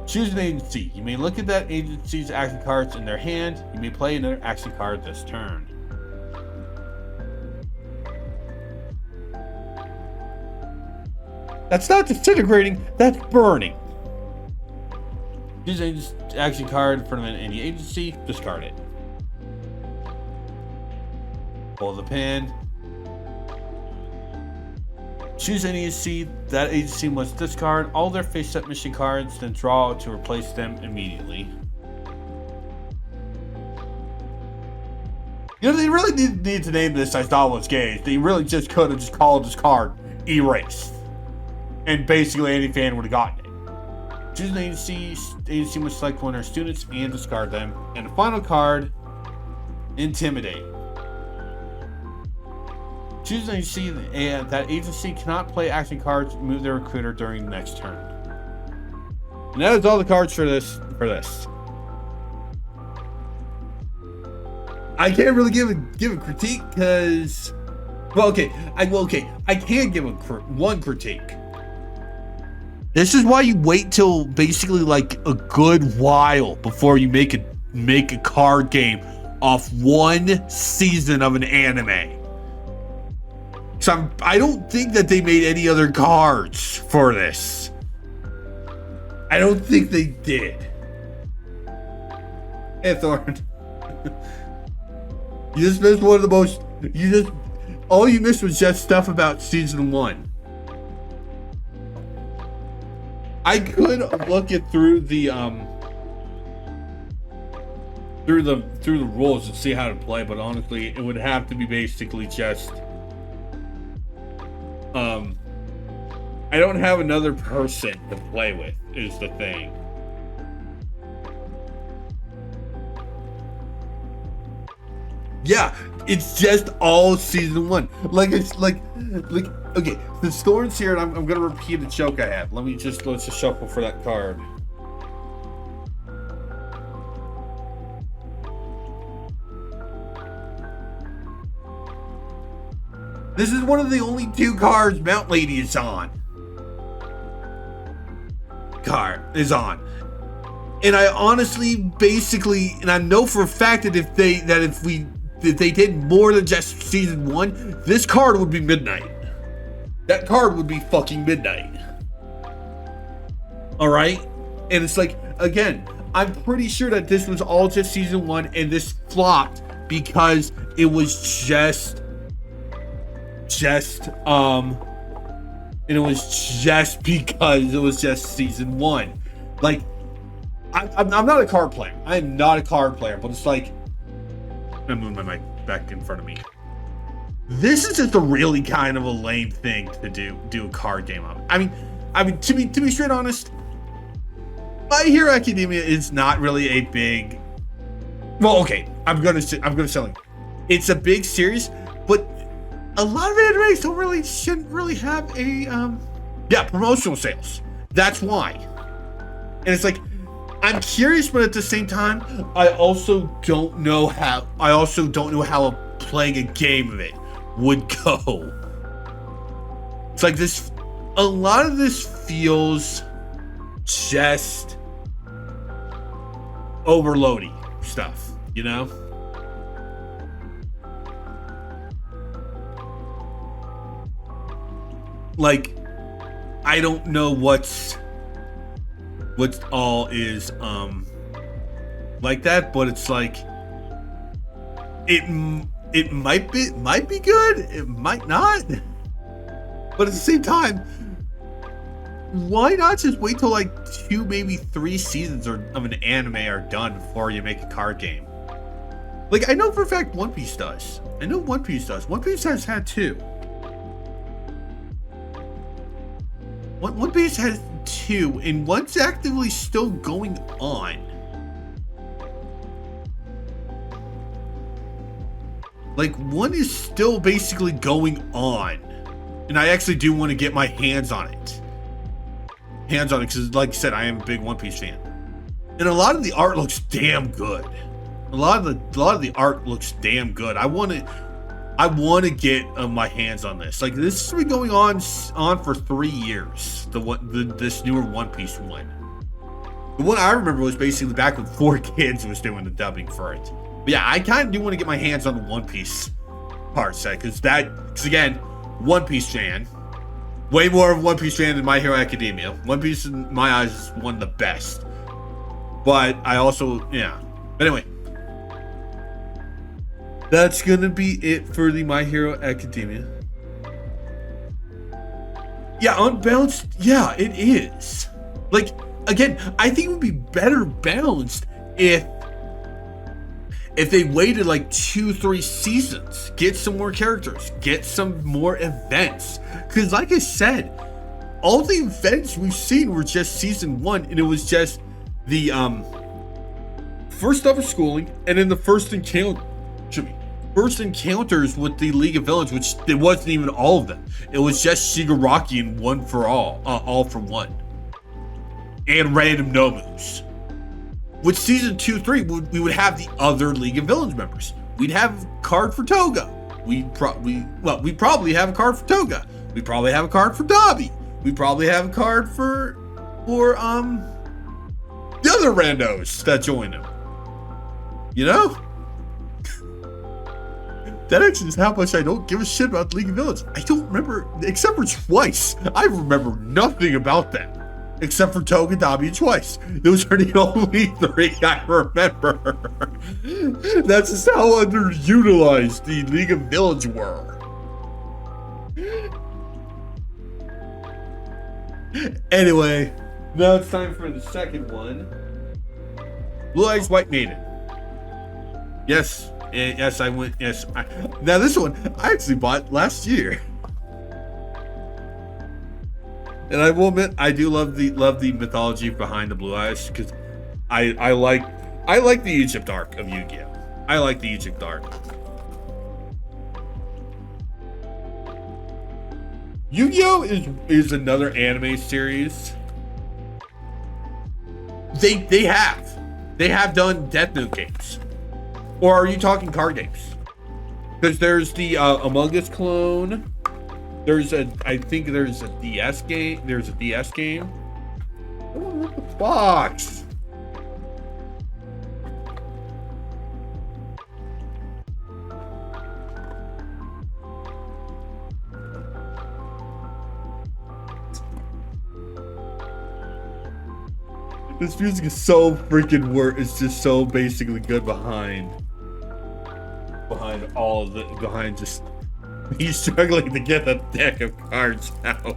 Choose an agency. You may look at that agency's action cards in their hand. You may play another action card this turn. That's not disintegrating, that's burning. Choose an action card in front of any agency. Discard it. Pull the pan. Choose any agency. That agency must discard all their face-up mission cards, then draw to replace them immediately. You know, they really need to name this as Dawnless Gauge. They really just could have just called this card Erased. And basically any fan would have gotten it. Choose an agency. The agency must select one of their students and discard them. And the final card, Intimidate. Choose an agency, and that agency cannot play action cards, move their recruiter during the next turn. And that is all the cards for this. I can't really give a critique because, I can give one critique. This is why you wait till basically like a good while before you make a card game off one season of an anime. So I don't think that they made any other cards for this. I don't think they did. Hey, Thorn. You just missed one of the most. All you missed was just stuff about season 1. I could look it through the rules and see how to play, but honestly, it would have to be basically just. I don't have another person to play with, is the thing. Yeah, it's just all season 1. Like it's like okay, the Thorn's here, and I'm gonna repeat a joke I had. Let's just shuffle for that card. This is one of the only 2 cards Mount Lady is on. And I honestly, basically, and I know for a fact that if they did more than just season 1, this card would be Midnight. That card would be fucking Midnight. Alright? And it's like, again, I'm pretty sure that this was all just season 1 and this flopped because it was just because it was just season 1. Like, I'm not a card player. I am not a card player, but it's like, I'm moving my mic back in front of me. This is just a really kind of a lame thing to do a card game of. I mean, to be straight honest, My Hero Academia is not really a big. Well, okay, I'm gonna sell it. It's a big series, but a lot of animes shouldn't really have a promotional sales. That's why. And it's like, I'm curious, but at the same time, I also don't know how playing a game of it would go. It's like this, a lot of this feels just overloading stuff, you know? Like, I don't know what all is like that, but it's like it might be good, it might not, but at the same time, why not just wait till like 2, maybe 3 seasons of an anime are done before you make a card game? Like, I know for a fact One Piece does. One Piece has had 2. One Piece has 2, and one's actively still going on. Like, one is still basically going on, and I actually do want to get my hands on it. Because, like I said, I am a big One Piece fan, and a lot of the art looks damn good. A lot of the art looks damn good. I want to get my hands on this. Like, this has been going on for 3 years. This newer One Piece one. The one I remember was basically back when 4Kids was doing the dubbing for it. But yeah, I kind of do want to get my hands on the One Piece part set, because again, One Piece fan, way more of One Piece fan than My Hero Academia. One Piece in my eyes is one of the best. But I also, yeah. But anyway, that's gonna be it for the My Hero Academia. Yeah, unbalanced. Yeah, it is. Like, again, I think it would be better balanced if they waited like 2-3 seasons, get some more characters, get some more events. Because like I said, all the events we've seen were just season 1, and it was just the first ever schooling, and then the first encounters with the League of Villains, which it wasn't even all of them. It was just Shigaraki and One for All for One, and random Nomus. With season 2, 3, we would have the other League of Villains members. We'd have a card for Toga. We'd probably have a card for Toga. We'd probably have a card for Dabi. We'd probably have a card for the other randos that join him. You know? That actually is how much I don't give a shit about League of Villains. I don't remember, except for twice. I remember nothing about them. Except for Toga, Dabi, and Twice. Those are the only 3 I remember. That's just how underutilized the League of Villains were. Anyway, now it's time for the second one. Blue Eyes White Maiden. Yes, I went. Yes, now this one I actually bought last year. And I will admit, I do love the mythology behind the Blue Eyes, because I like the Egypt arc of Yu-Gi-Oh. I like the Egypt arc. Yu-Gi-Oh is another anime series. They have done Death Note games, or are you talking card games? Because there's the Among Us clone. I think there's a DS game. There's a DS game. Oh, what the box? This music is so freaking it's just so basically good behind all of it, behind just he's struggling to get a deck of cards out.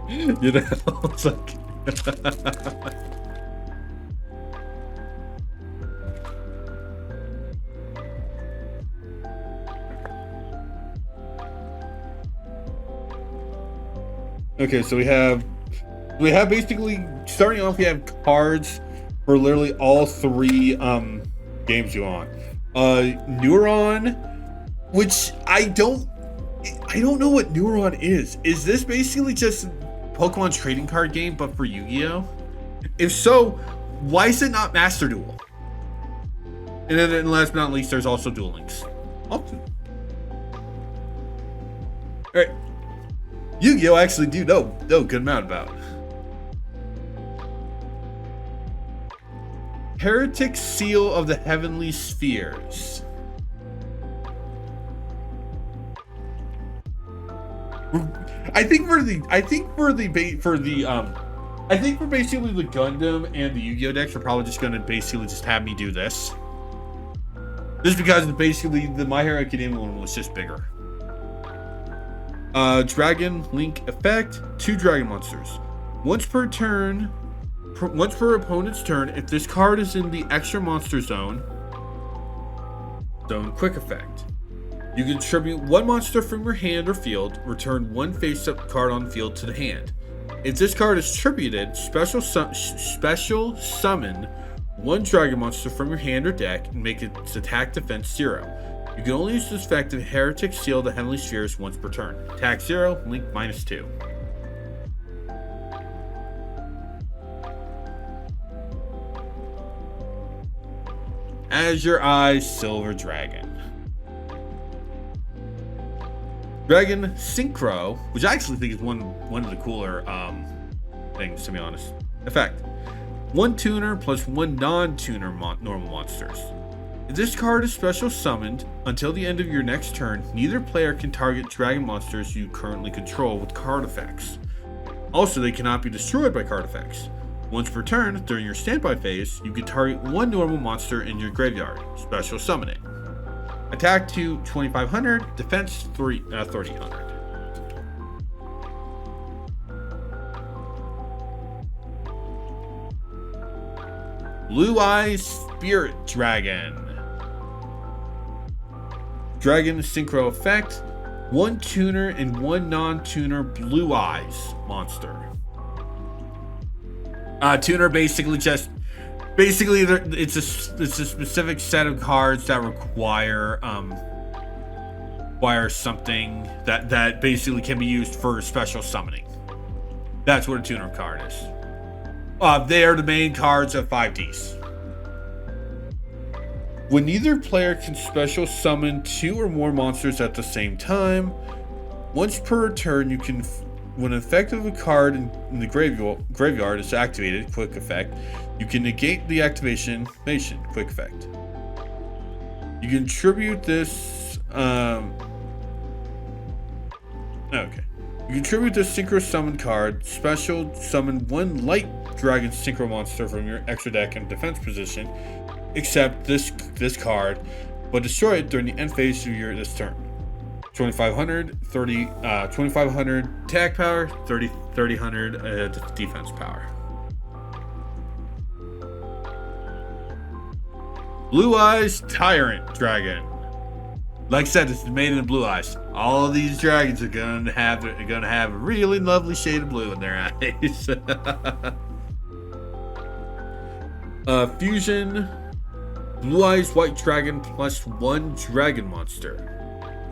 You know, it's like okay, so we have basically starting off. We have cards for literally all 3 games you want. Neuron, which I don't I don't know what Neuron is. Is this basically just Pokemon trading card game, but for Yu-Gi-Oh? If so, why is it not Master Duel? And then last but not least, there's also Duel Links. Awesome. Alright. Yu-Gi-Oh! I actually do know a good amount about. Heretic Seal of the Heavenly Spheres. I think for basically the Gundam and the Yu-Gi-Oh decks, are probably just gonna basically just have me do this. Just because basically the My Hero Academia one was just bigger. Dragon Link effect, 2 dragon monsters. Once per opponent's turn, if this card is in the extra monster zone, quick effect. You can tribute 1 monster from your hand or field, return 1 face-up card on field to the hand. If this card is tributed, special summon 1 dragon monster from your hand or deck and make its attack defense 0. You can only use this effect if Heretic Seal the Heavenly Spheres once per turn. Attack 0, Link -2. Azure Eyes Silver Dragon. Dragon Synchro, which I actually think is one of the cooler things, to be honest. Effect: 1 tuner plus 1 non-tuner normal monsters. If this card is special summoned, until the end of your next turn, neither player can target dragon monsters you currently control with card effects. Also, they cannot be destroyed by card effects. Once per turn, during your standby phase, you can target 1 normal monster in your graveyard. Special summon it. Attack to 2500, defense 3000. Blue Eyes Spirit Dragon. Dragon Synchro effect: 1 tuner and 1 non-tuner Blue Eyes monster. Tuner basically it's a specific set of cards that require something that basically can be used for special summoning. That's what a tuner card is. They are the main cards of 5Ds. When neither player can special summon 2 or more monsters at the same time, once per turn you can, when an effect of a card in the graveyard is activated, quick effect, you can negate the activation, quick effect. You can tribute this, okay. You can tribute this Synchro Summon card, special summon 1 Light Dragon Synchro monster from your extra deck in defense position, except this card, but destroy it during the end phase of this turn. 2500 attack power, 3000 defense power. Blue Eyes Tyrant Dragon. Like I said, this is made in Blue Eyes. All of these dragons are gonna have a really lovely shade of blue in their eyes. Fusion Blue Eyes White Dragon plus 1 dragon monster.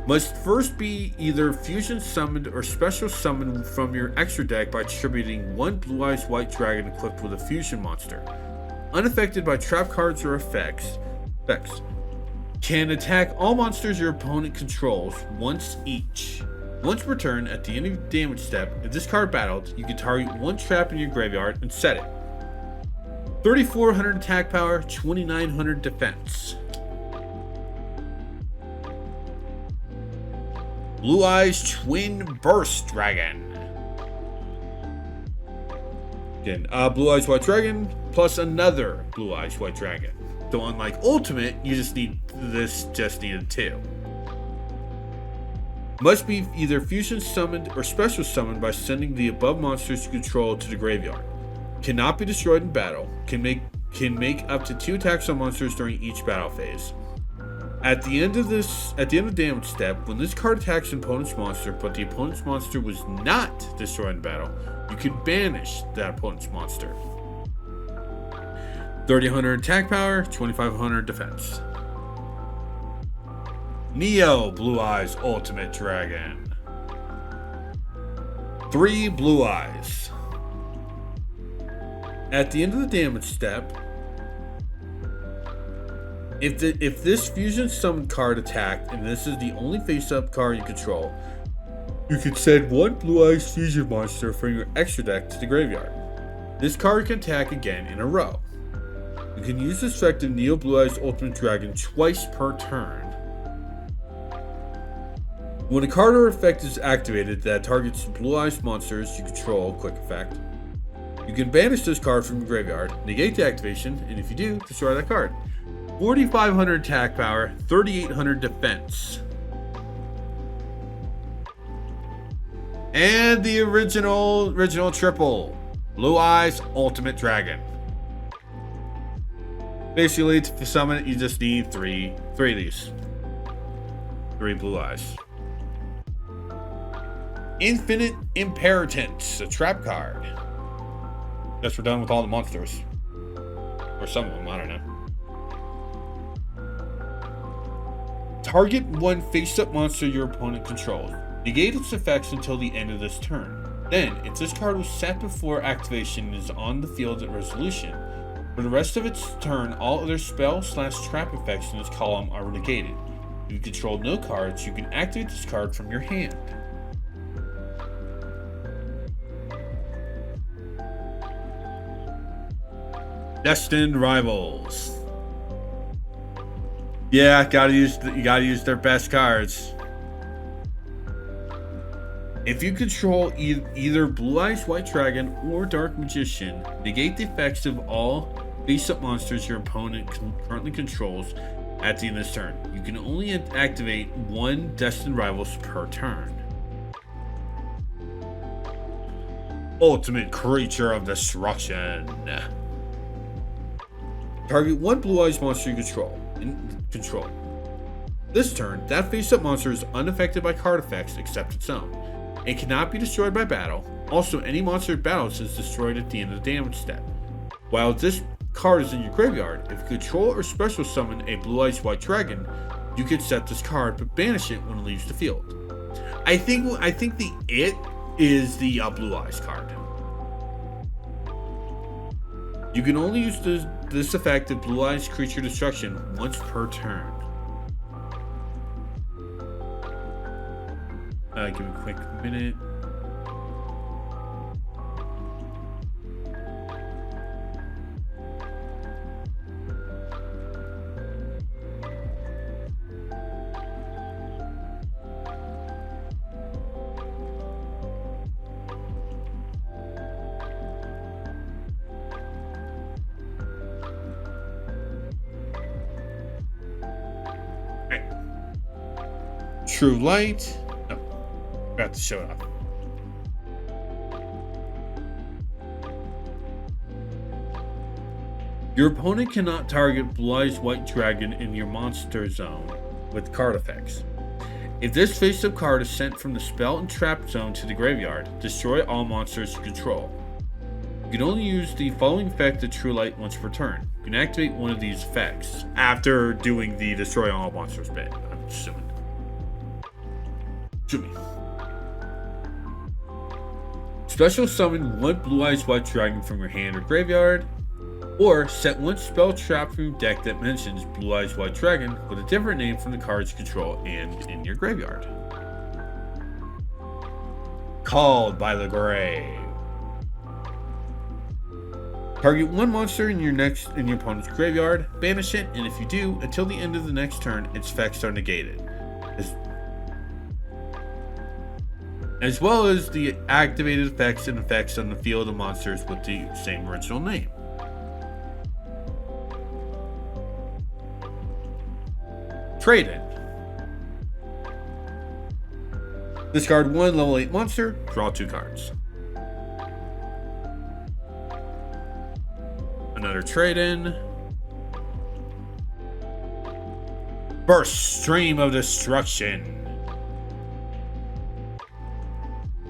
Must first be either fusion summoned or special summoned from your extra deck by distributing 1 Blue Eyes White Dragon equipped with a fusion monster. Unaffected by trap cards or effects. Can attack all monsters your opponent controls once each. Once per turn, at the end of the damage step, if this card battled, you can target 1 trap in your graveyard and set it. 3400 attack power, 2900 defense. Blue Eyes Twin Burst Dragon. Again, Blue Eyes White Dragon plus another Blue Eyes White Dragon. So unlike Ultimate, you just needed 2. Must be either fusion summoned or special summoned by sending the above monsters you control to the graveyard. Cannot be destroyed in battle. Can make up to 2 attacks on monsters during each battle phase. At the end of damage step, when this card attacks an opponent's monster, but the opponent's monster was not destroyed in battle, you can banish that opponent's monster. 3000 attack power, 2500 defense. Neo Blue Eyes Ultimate Dragon. 3 Blue Eyes. At the end of the damage step, if this fusion summon card attacked and this is the only face-up card you control, you can send 1 Blue Eyes fusion monster from your extra deck to the graveyard. This card can attack again in a row. You can use this effect of Neo Blue Eyes Ultimate Dragon twice per turn. When a card or effect is activated that targets Blue Eyes monsters you control, quick effect, you can banish this card from your graveyard, negate the activation, and if you do, destroy that card. 4,500 attack power, 3,800 defense. And the original triple, Blue Eyes Ultimate Dragon. Basically, to summon it, you just need three of these. 3 Blue Eyes. Infinite Imperitance, a trap card. Guess we're done with all the monsters. Or some of them, I don't know. Target 1 face-up monster your opponent controls. Negate its effects until the end of this turn. Then, if this card was set before activation and is on the field at resolution, for the rest of its turn, all other spell/trap effects in this column are negated. If you control no cards, you can activate this card from your hand. Destined Rivals. Yeah, you gotta use their best cards. If you control either Blue Eyes White Dragon or Dark Magician, negate the effects of all face-up monsters your opponent currently controls at the end of this turn. You can only activate 1 Destined Rivals per turn. Ultimate Creature of Destruction. Target 1 Blue Eyes monster you control. This turn, that face-up monster is unaffected by card effects except its own. It cannot be destroyed by battle. Also, any monster it battles is destroyed at the end of the damage step. While this card is in your graveyard, if you control or special summon a Blue Eyes White Dragon, you can set this card but banish it when it leaves the field. I think the it is the Blue Eyes card. You can only use this effect of Blue Eyes Creature Destruction once per turn. Give me a quick minute. True Light. Oh, forgot to show it off. Your opponent cannot target Blue Eyes White Dragon in your monster zone with card effects. If this face-up card is sent from the spell and trap zone to the graveyard, destroy all monsters you control. You can only use the following effect of True Light once per turn. You can activate one of these effects after doing the destroy all monsters bit, I'm assuming. Special summon 1 Blue Eyes White Dragon from your hand or graveyard, or set 1 spell trap from your deck that mentions Blue Eyes White Dragon with a different name from the cards you control and in your graveyard. Called by the Grave. Target 1 monster in your opponent's graveyard, banish it, and if you do, until the end of the next turn, its effects are negated. As well as the activated effects and effects on the field of monsters with the same original name. Trade-in. Discard 1 level 8 monster, draw 2 cards. Another trade-in. Burst Stream of Destruction.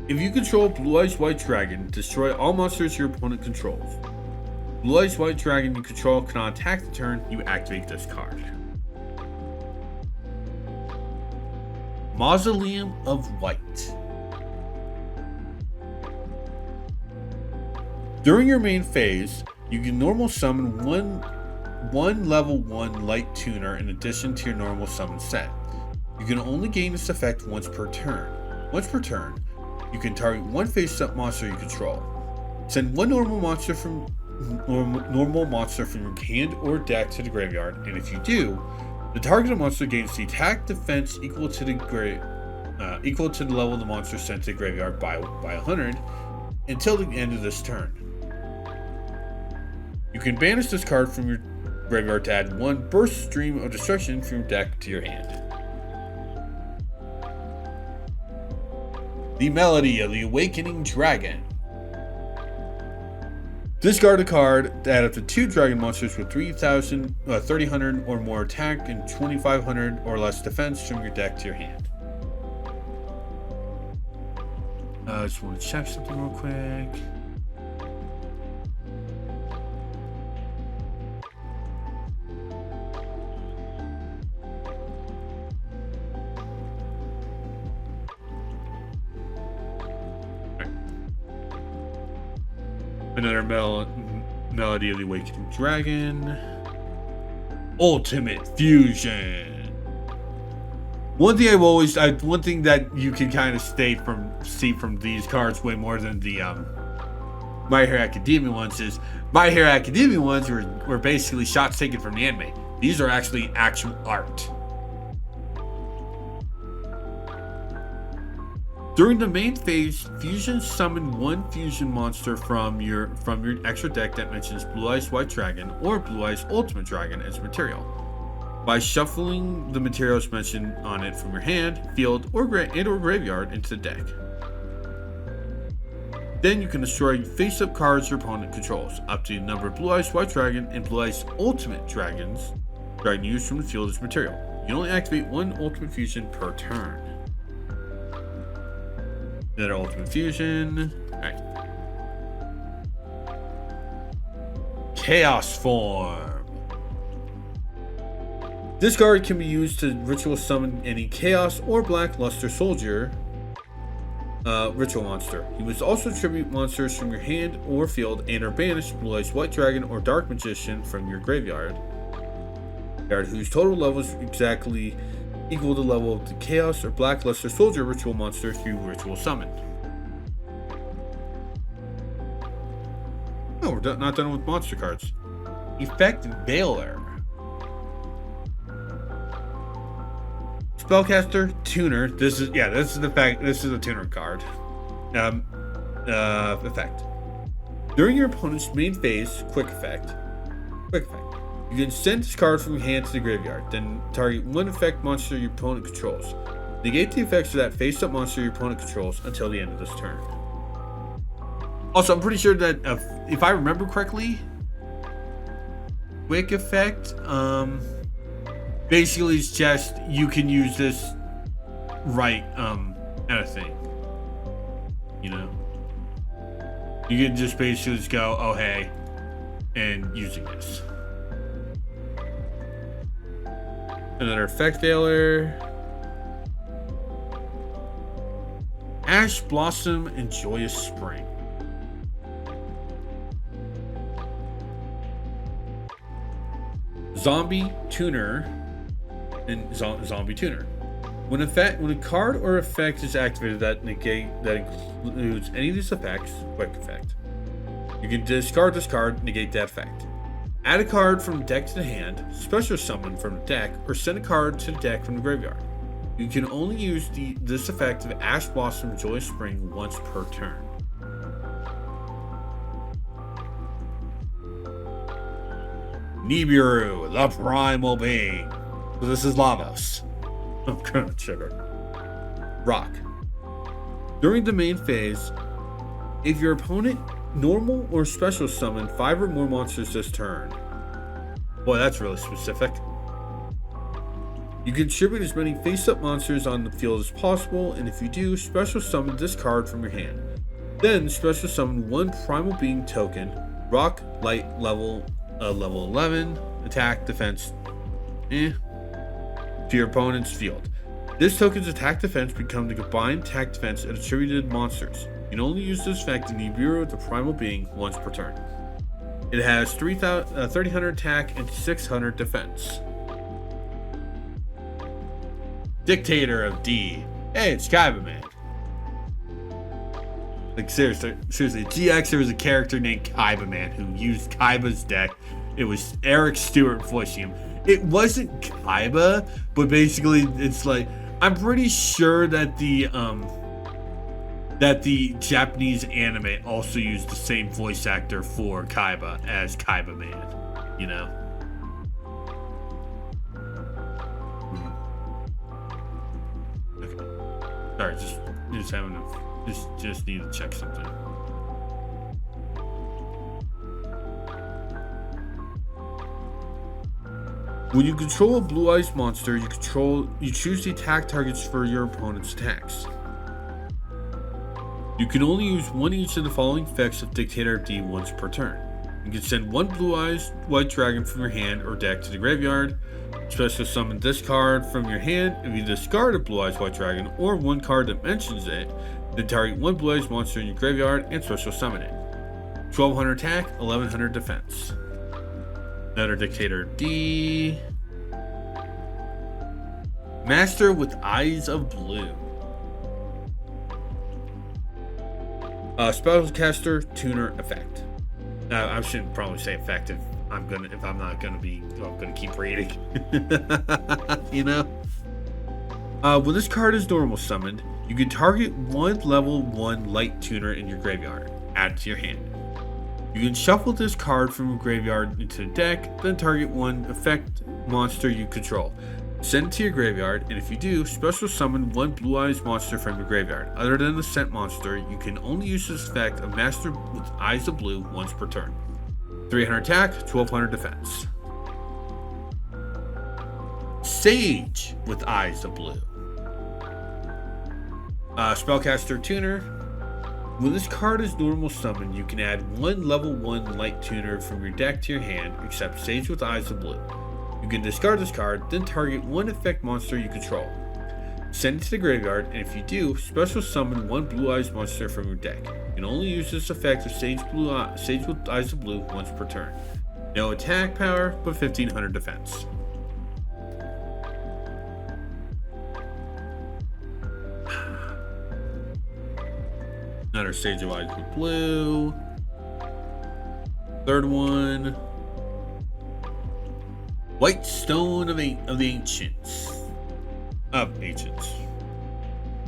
If you control Blue Eyes White Dragon, destroy all monsters your opponent controls. Blue Eyes White Dragon you control cannot attack the turn you activate this card. Mausoleum of White. During your main phase, you can normal summon one level 1 light tuner in addition to your normal summon set. You can only gain this effect once per turn. Once per turn, you can target one face-up monster you control. Send one normal monster from your hand or deck to the graveyard, and if you do, the targeted monster gains the attack defense equal to the level of the monster sent to the graveyard by 100 until the end of this turn. You can banish this card from your graveyard to add one burst stream of destruction from your deck to your hand. The Melody of the Awakening Dragon. Discard a card to add up to 2 dragon monsters with 3,000 or more attack and 2,500 or less defense from your deck to your hand. I just want to check something real quick. Another Melody of the Awakening Dragon. Ultimate Fusion. One thing that you can kind of see from these cards way more than the My Hero Academia ones is My Hero Academia ones were basically shots taken from the anime. These are actually actual art. During the main phase, Fusion summon one fusion monster from your extra deck that mentions Blue Eyes White Dragon or Blue Eyes Ultimate Dragon as material. By shuffling the materials mentioned on it from your hand, field, or graveyard into the deck. Then you can destroy face-up cards your opponent controls, up to the number of Blue Eyes White Dragon and Blue Eyes Ultimate Dragon used from the field as material. You can only activate one Ultimate Fusion per turn. Another Ultimate Fusion. Alright. Chaos Form. This card can be used to ritual summon any Chaos or Black Luster Soldier ritual monster. You must also tribute monsters from your hand or field and or banish Blue Eyes White Dragon or Dark Magician from your graveyard. Whose total level is exactly equal to the level of the Chaos or Black Luster Soldier ritual monster you ritual summoned. Oh, we're not done with monster cards. Effect Veiler. Spellcaster Tuner. This is a tuner card. Effect. During your opponent's main phase, quick effect. You can send this card from your hand to the graveyard, then target one effect monster your opponent controls. Negate the effects of that face-up monster your opponent controls until the end of this turn. Also, I'm pretty sure that if I remember correctly, quick effect, basically it's just you can use this right at a thing. You know? You can just basically just go, oh hey, and using this. Another effect failure. Ash Blossom and Joyous Spring. Zombie Tuner and Zombie Tuner. When a card or effect is activated that includes any of these effects, quick effect, you can discard this card, negate that effect. Add a card from the deck to the hand, special summon from the deck, or send a card to the deck from the graveyard. You can only use this effect of Ash Blossom Joyous Spring once per turn. Nibiru, the Primal Being. So this is Lavos. Oh, God, sugar. Rock. During the main phase, if your opponent normal or special summon 5 or more monsters this turn. Boy, that's really specific. You can tribute as many face-up monsters on the field as possible, and if you do, special summon this card from your hand. Then special summon one Primal Being token, Rock, Light, level 11, attack, defense, to your opponent's field. This token's attack defense becomes the combined attack defense of attributed monsters. You can only use this effect in the Bureau of the Primal Being once per turn. It has 3,300 attack and 600 defense. Dictator of D. Hey, it's Kaiba Man. Like seriously, GX, there was a character named Kaiba Man who used Kaiba's deck. It was Eric Stewart voicing him. It wasn't Kaiba, but basically it's like, I'm pretty sure that the Japanese anime also used the same voice actor for Kaiba as Kaiba Man, you know. Okay. Sorry, just need to check something. When you control a Blue Eyes monster, you choose the attack targets for your opponent's attacks. You can only use one each of the following effects of Dictator of D once per turn. You can send one Blue Eyes White Dragon from your hand or deck to the graveyard. Special summon this card from your hand. If you discard a Blue Eyes White Dragon or one card that mentions it, then target one Blue Eyes monster in your graveyard and special summon it. 1200 attack, 1100 defense. Another Dictator D. Master with Eyes of Blue. Spellcaster Tuner effect. I shouldn't probably say effective. I'm gonna keep reading. You know. When this card is normal summoned, you can target one level 1 light tuner in your graveyard. Add it to your hand. You can shuffle this card from your graveyard into the deck, then target one effect monster you control. Send it to your graveyard, and if you do, special summon one Blue Eyes monster from your graveyard. Other than the scent monster, you can only use this effect of Master with Eyes of Blue once per turn. 300 attack, 1200 defense. Sage with Eyes of Blue. Spellcaster Tuner. When this card is normal summoned, you can add one level 1 light tuner from your deck to your hand, except Sage with Eyes of Blue. You can discard this card, then target one effect monster you control. Send it to the graveyard, and if you do, special summon one Blue Eyes monster from your deck. You can only use this effect of Sage with Eyes of Blue once per turn. No attack power, but 1500 defense. Another Sage of Eyes with Blue. Third one. White Stone of the Ancients.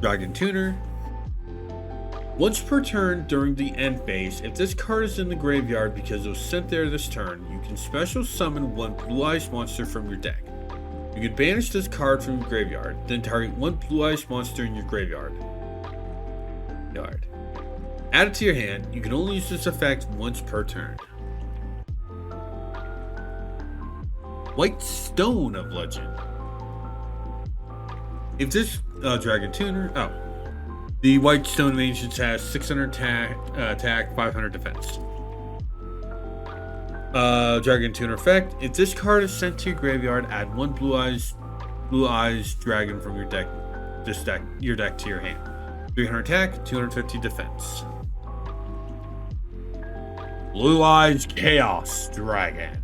Dragon Tuner. Once per turn during the end phase, if this card is in the graveyard because it was sent there this turn, you can special summon one Blue Eyes monster from your deck. You can banish this card from your graveyard, then target one Blue Eyes monster in your graveyard. Add it to your hand. You can only use this effect once per turn. White Stone of Legend. If this Dragon Tuner, the White Stone of Ancients has 600 attack, 500 defense. Dragon Tuner effect. If this card is sent to your graveyard, add one Blue Eyes Dragon from your deck to your hand. 300 attack, 250 defense. Blue Eyes Chaos Dragon.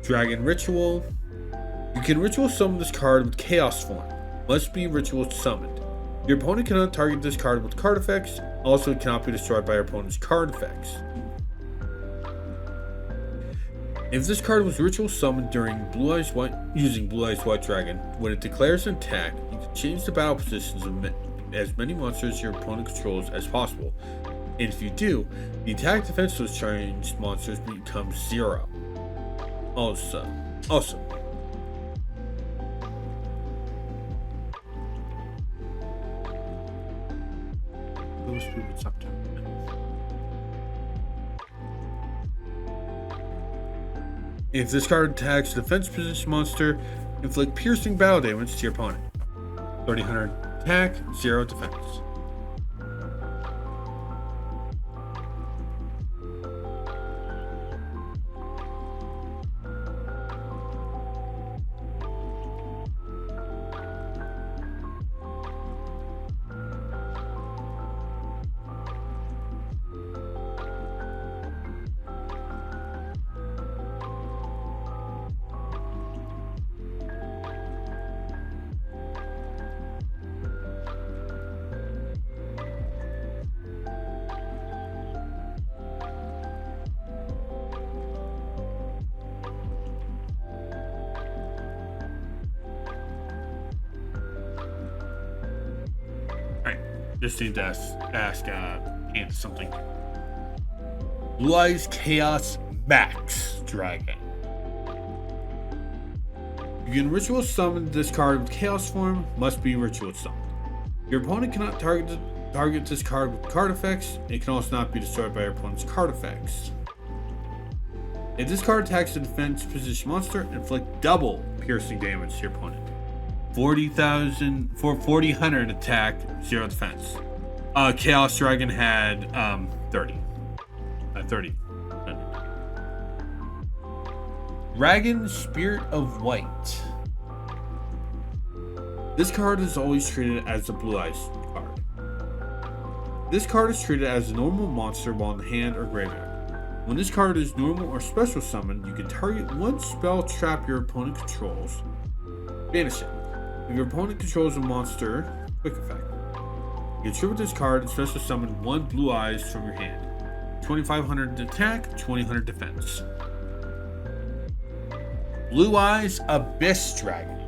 Dragon Ritual. You can ritual summon this card with Chaos form. Must be ritual summoned. Your opponent cannot target this card with card effects. Also, it cannot be destroyed by your opponent's card effects. If this card was ritual summoned during using Blue Eyes White Dragon, when it declares an attack, you can change the battle positions of as many monsters your opponent controls as possible. And if you do, the attack defense of those changed monsters becomes 0. Awesome. Those people sucked. If this card attacks a defense position monster, inflict piercing battle damage to your opponent. 300 attack, 0 defense. Just need to ask Ant something. Blue Eyes Chaos Max Dragon. You can ritual summon this card with Chaos form, must be ritual summoned. Your opponent cannot target this card with card effects. It can also not be destroyed by your opponent's card effects. If this card attacks a defense position monster, inflict double piercing damage to your opponent. 40,000 for 4,000 attack, 0 defense. Chaos Dragon had 30. 30. Dragon Spirit of White. This card is always treated as a Blue Eyes card. This card is treated as a normal monster while in the hand or graveyard. When this card is normal or special summoned, you can target one spell trap your opponent controls. Banish it. If your opponent controls a monster, quick effect. You can tribute this card and special summon one Blue Eyes from your hand. 2,500 attack, 2,000 defense. Blue Eyes Abyss Dragon.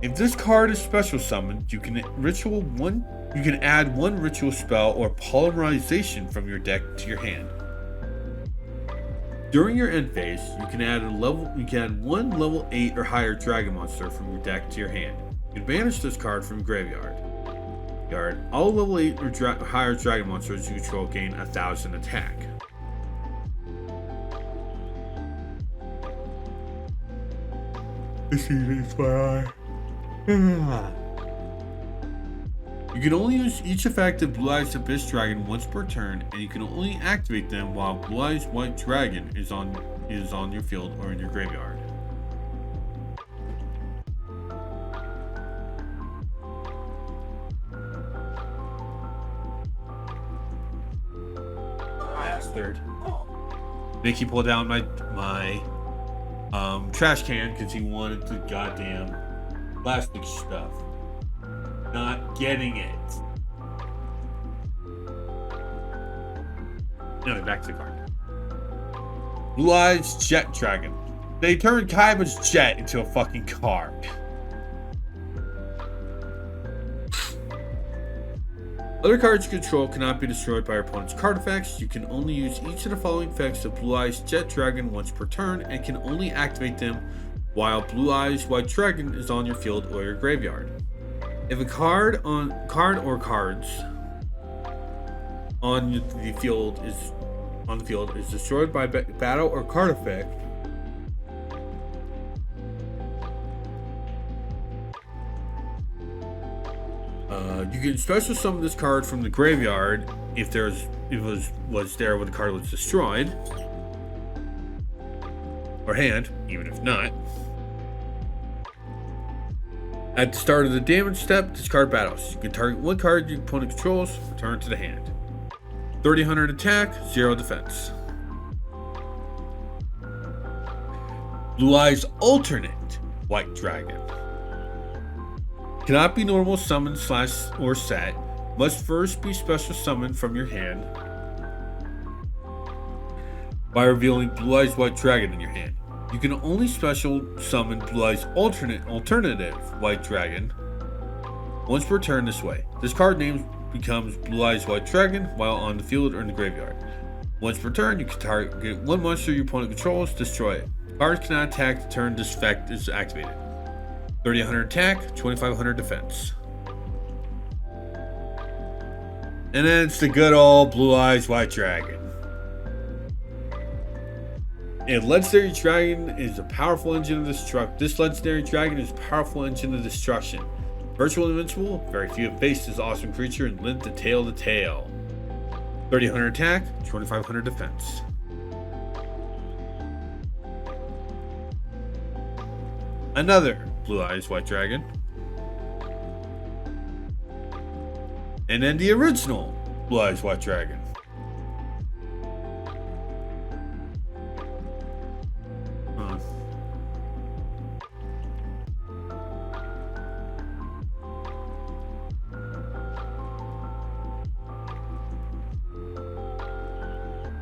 If this card is special summoned, you can add one ritual spell or polymerization from your deck to your hand. During your end phase, you can add one level 8 or higher dragon monster from your deck to your hand. You can banish this card from graveyard. All level 8 or higher dragon monsters you control gain 1,000 attack. This is my eye. You can only use each effect of Blue Eyes Abyss Dragon once per turn, and you can only activate them while Blue Eyes White Dragon is on your field or in your graveyard. Third. Mickey pulled out my trash can because he wanted the goddamn plastic stuff. Not getting it. Anyway, back to the card. Blue Eyes Jet Dragon. They turned Kaiba's jet into a fucking card. Other cards you control cannot be destroyed by your opponent's card effects. You can only use each of the following effects of Blue Eyes Jet Dragon once per turn and can only activate them while Blue Eyes White Dragon is on your field or your graveyard. If a card or cards on the field is destroyed by battle or card effect, you can special summon this card from the graveyard if it was there when the card was destroyed, or hand, even if not. At the start of the damage step, discard battles. You can target one card your opponent controls, return to the hand. 3,000 attack, 0 defense. Blue Eyes Alternate White Dragon. Cannot be normal summon / or set. Must first be special summoned from your hand by revealing Blue Eyes White Dragon in your hand. You can only special summon Blue Eyes Alternative White Dragon once per turn this way. This card name becomes Blue Eyes White Dragon while on the field or in the graveyard. Once per turn, you can target one monster your opponent controls, destroy it. Cards cannot attack the turn this effect is activated. 3,000 attack, 2,500 defense. And then it's the good old Blue Eyes White Dragon. A legendary dragon is a powerful engine of destruction. This legendary dragon is a powerful engine of destruction. Virtual invincible, very few have faced this awesome creature and lived to tail to tail. 3,000 attack, 2,500 defense. Another Blue Eyes White Dragon. And then the original Blue Eyes White Dragon.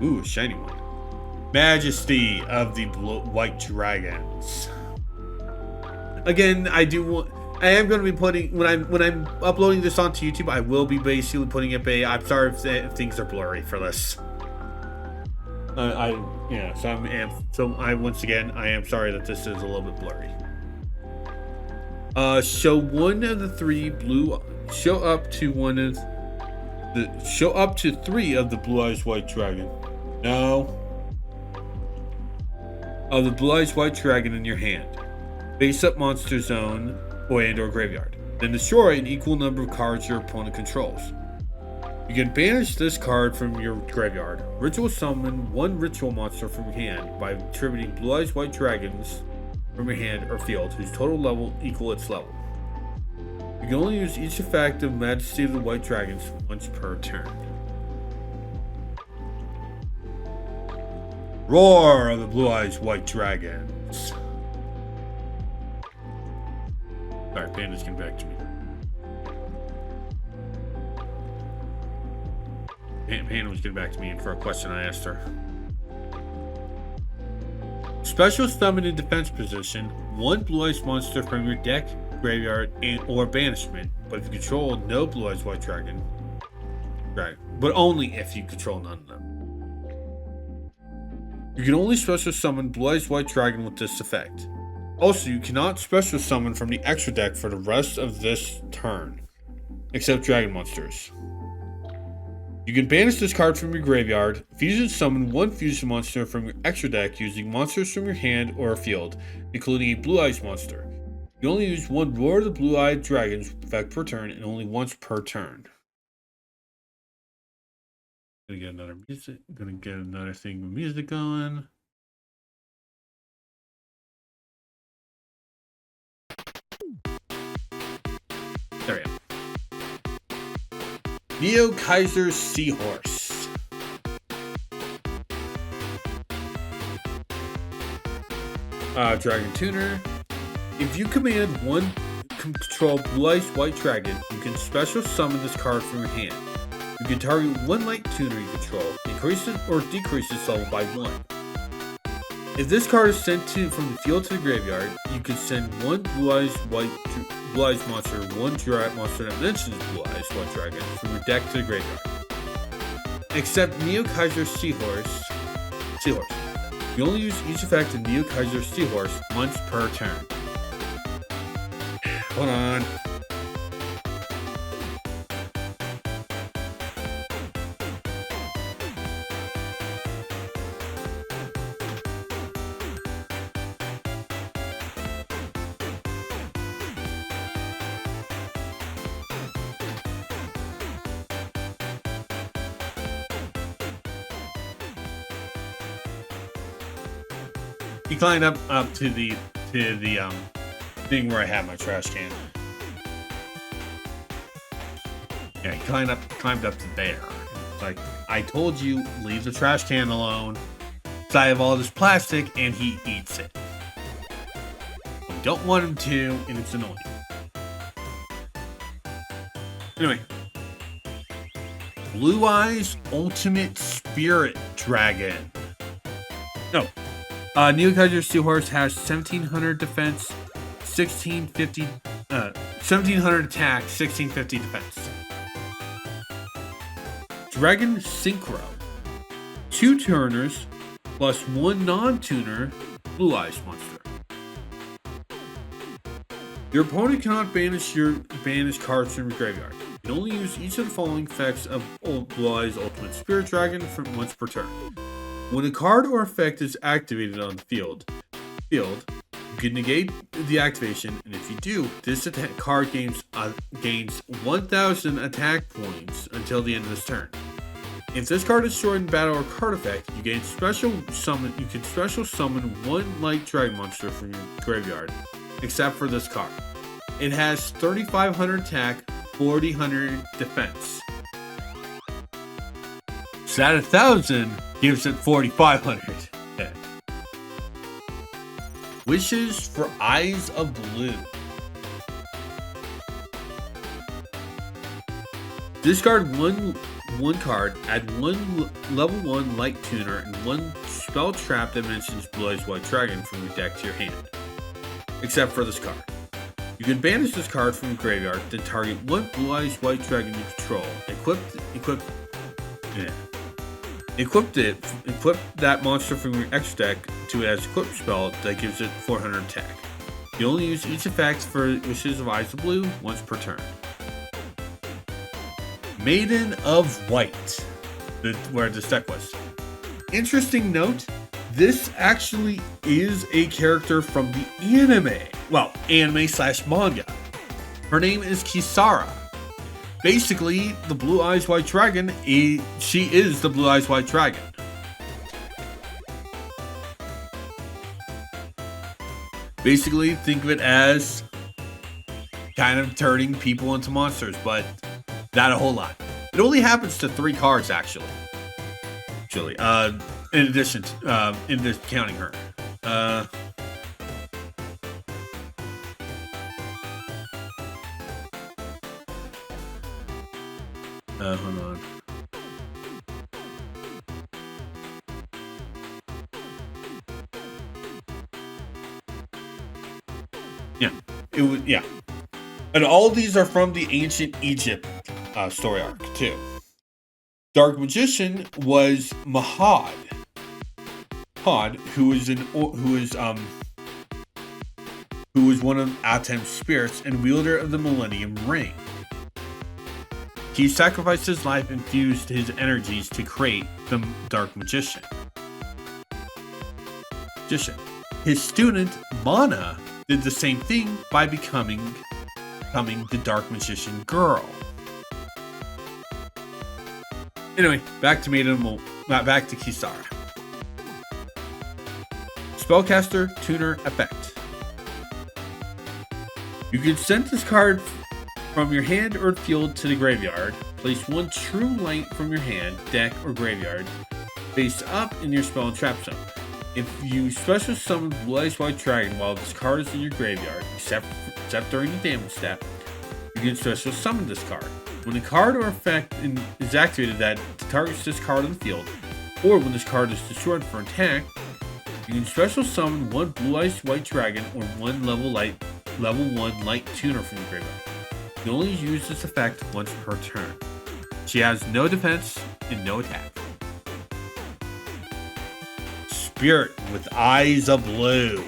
Ooh, a shiny one. Majesty of the White Dragons. Again, I do want. I am going to be putting when I'm uploading this onto YouTube. I will be basically putting up a. I'm sorry if things are blurry for this. So I once again I am sorry that this is a little bit blurry. Show one of the three blue. Show up to three of the Blue Eyes White Dragon. No. Of the Blue Eyes White Dragon in your hand. Face up monster zone or graveyard. Then destroy an equal number of cards your opponent controls. You can banish this card from your graveyard. Ritual summon one ritual monster from your hand by attributing Blue Eyes White Dragons from your hand or field whose total level equal its level. You can only use each effect of Majesty of the White Dragons once per turn. Roar of the Blue Eyes White Dragons. Sorry, Panda's getting back to me. Panda was getting back to me for a question I asked her. Special summon in defense position, one Blue Eyes monster from your deck, graveyard, or banishment, but if you control no Blue Eyes White Dragon. Right, but only if you control none of them. You can only special summon Blue Eyes White Dragon with this effect. Also, you cannot special summon from the extra deck for the rest of this turn, except dragon monsters. You can banish this card from your graveyard, fusion summon one fusion monster from your extra deck using monsters from your hand or a field, including a Blue Eyes monster. You only use one Roar of the Blue-Eyed Dragons effect per turn and only once per turn. Gonna get another music. Gonna get another thing with music going. There we go. Neo Kaiser's Seahorse. Dragon Tuner. If you command one control Blue Eyes White Dragon, you can special summon this card from your hand. You can target one light tuner you control, increase it or decrease its level by 1. If this card is sent from the field to the graveyard, you can send one Blue Eyes monster, one monster that mentions Blue Eyes White Dragon from your deck to the graveyard. Except Neo Kaiser's Seahorse. You only use each effect of Neo Kaiser's Seahorse once per turn. Hold on. He climbed up to the thing where I have my trash can. Yeah, he climbed up to there. It's like, I told you, leave the trash can alone. So I have all this plastic and he eats it. We don't want him to, and it's annoying. Anyway. Blue Eyes Ultimate Spirit Dragon. No. Neo Kaiser Seahorse has 1700 defense, 1700 attack, 1650 defense. Dragon Synchro. 2 turners plus 1 non-tuner Blue Eyes monster. Your opponent cannot banish cards from your graveyard. You can only use each of the following effects of Blue Eyes Ultimate Spirit Dragon from once per turn. When a card or effect is activated on the field, you can negate the activation, and if you do, this card gains 1,000 attack points until the end of this turn. If this card is destroyed in battle or card effect, you can special summon one light dragon monster from your graveyard, except for this card. It has 3,500 attack, 4,000 defense. So at 1,000 gives it 4,500. Yeah. Wishes for Eyes of Blue. Discard one card, add one level 1 light tuner and 1 spell trap that mentions Blue Eyes White Dragon from your deck to your hand. Except for this card. You can banish this card from the graveyard, then target one Blue Eyes White Dragon you control. Equip that monster from your extra deck to it as equip spell that gives it 400 attack. You only use each effect for Wishes of Eyes of Blue once per turn. Maiden of White, where this deck was. Interesting note, this actually is a character from the anime. Well, anime/manga. Her name is Kisara. Basically, the Blue Eyes White Dragon, she is the Blue Eyes White Dragon. Basically, think of it as kind of turning people into monsters, but not a whole lot. It only happens to 3 cards, actually. In addition to counting her. Hold on. Yeah. And all of these are from the ancient Egypt story arc too. Dark Magician was Mahad, who was one of Atem's spirits and wielder of the Millennium Ring. He sacrificed his life and fused his energies to create the Dark Magician. His student, Mana, did the same thing by becoming the Dark Magician girl. Anyway, back to Kisara. Spellcaster Tuner Effect. You can send this card from your hand or field to the graveyard. Place 1 true light from your hand, deck, or graveyard face up in your spell and trap zone. If you special summon Blue Eyes White Dragon while this card is in your graveyard, except during the damage step, you can special summon this card. When a card or effect is activated that targets this card on the field, or when this card is destroyed for attack, you can special summon 1 Blue Eyes White Dragon or 1 level 1 light tuner from your graveyard. You only use this effect once per turn. She has no defense and no attack. Spirit with Eyes of Blue.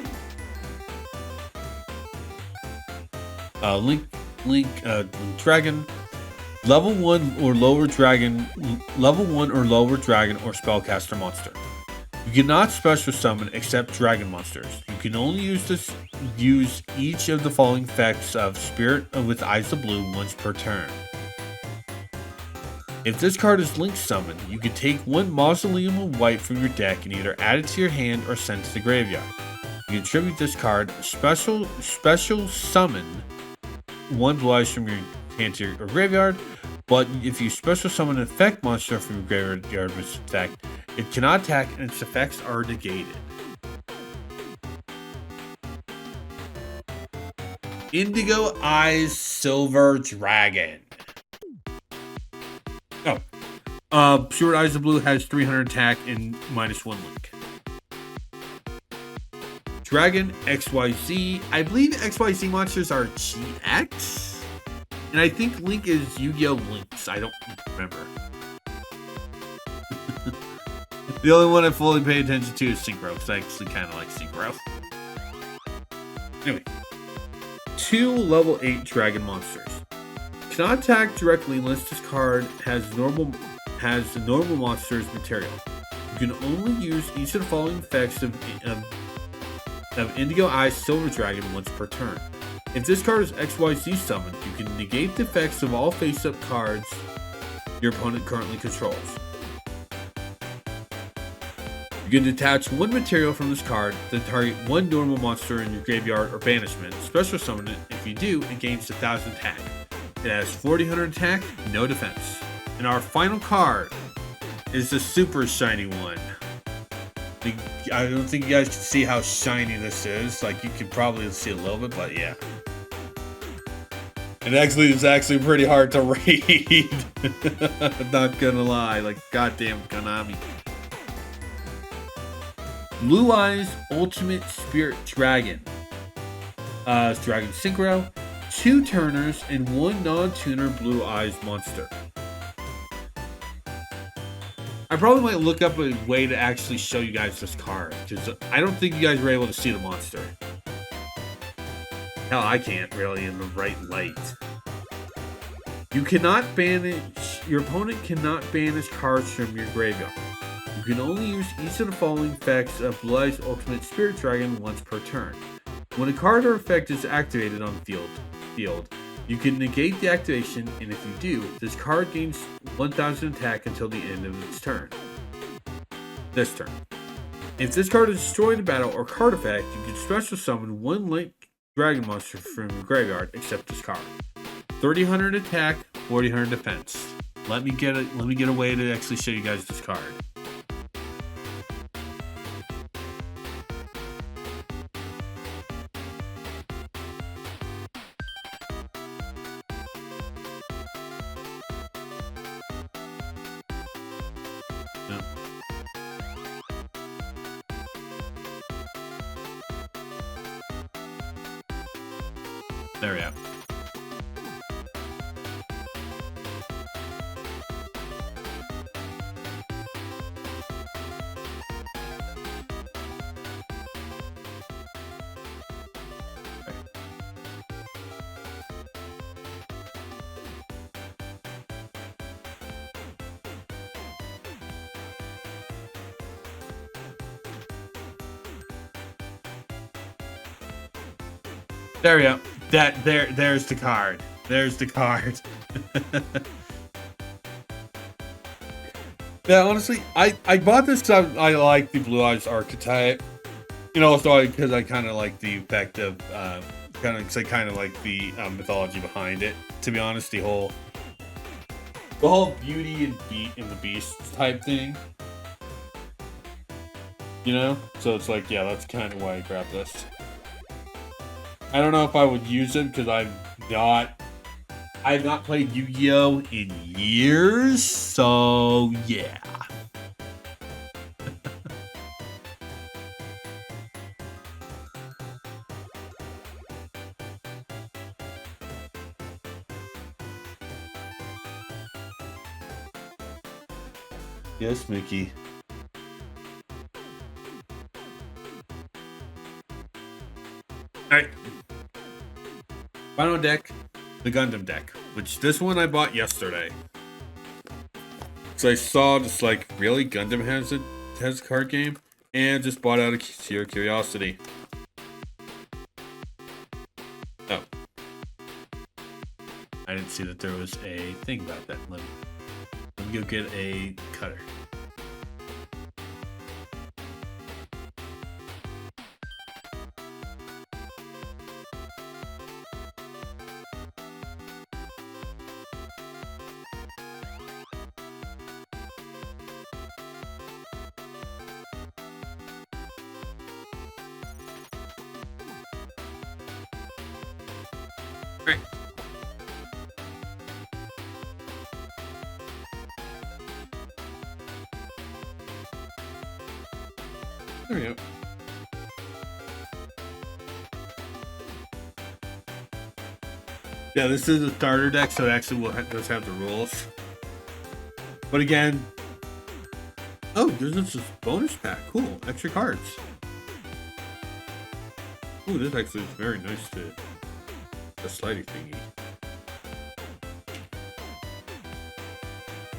Link Dragon. Level 1 or lower dragon or spellcaster monster. You cannot special summon except dragon monsters. You can only use each of the following effects of Spirit with Eyes of Blue once per turn. If this card is link summoned, you can take 1 Mausoleum of White from your deck and either add it to your hand or send it to the graveyard. You can tribute this card, special summon 1 Blue Eyes from your hand to your graveyard, but if you special summon an effect monster from your graveyard with effect, it cannot attack and its effects are negated. Indigo Eyes Silver Dragon. Pure Eyes of Blue has 300 attack and -1 link. Dragon XYZ. I believe XYZ monsters are GX. And I think Link is Yu-Gi-Oh! Lynx. I don't remember. The only one I fully pay attention to is Synchro, because I actually kind of like Synchro. Anyway. 2 level 8 Dragon monsters. Cannot attack directly unless this card has the normal monster's material. You can only use each of the following effects of Indigo Eyes Silver Dragon once per turn. If this card is XYZ summoned, you can negate the effects of all face-up cards your opponent currently controls. You can detach 1 material from this card, then target 1 normal monster in your graveyard or banishment. Special summon it. If you do, it gains 1000 attack. It has 400 attack, no defense. And our final card is the super shiny one. I don't think you guys can see how shiny this is. Like, you can probably see a little bit, but yeah. It's actually pretty hard to read. Not gonna lie. Like, goddamn Konami. Blue Eyes Ultimate Spirit Dragon. Dragon Synchro. 2 Turners, and 1 non-tuner Blue Eyes monster. I probably might look up a way to actually show you guys this card, because I don't think you guys were able to see the monster. Hell, I can't really in the right light. You cannot banish, your opponent cannot banish cards from your graveyard. You can only use each of the following effects of Blue Eyes Ultimate Spirit Dragon once per turn. When a card or effect is activated on the field, you can negate the activation, and if you do, this card gains 1000 attack until the end of its turn. This turn. If this card is destroyed in battle or card effect, you can special summon 1 Link Dragon monster from your graveyard except this card. 3000 attack, 4000 defense. Let me get a way to actually show you guys this card. There we go. There we go. There's the card. There's the card. Yeah, honestly, I bought this because I like the Blue Eyes archetype. You know, also because I kind of like the effect of kind of like the mythology behind it. To be honest, the whole beauty and the beast type thing. You know, so it's like, yeah, that's kind of why I grabbed this. I don't know if I would use it because I've not played Yu-Gi-Oh in years, so yeah. Yes, Mickey. Alright. Final deck, the Gundam deck, which this one I bought yesterday. So I saw just like, really, Gundam has a card game, and just bought out of sheer curiosity. Oh. I didn't see that there was a thing about that. Let me go get a cutter. Great. There we go. Yeah, this is a starter deck, so it actually does have the rules. But again, oh, there's this bonus pack. Cool, extra cards. Ooh, this actually is very nice to the slidey thingy.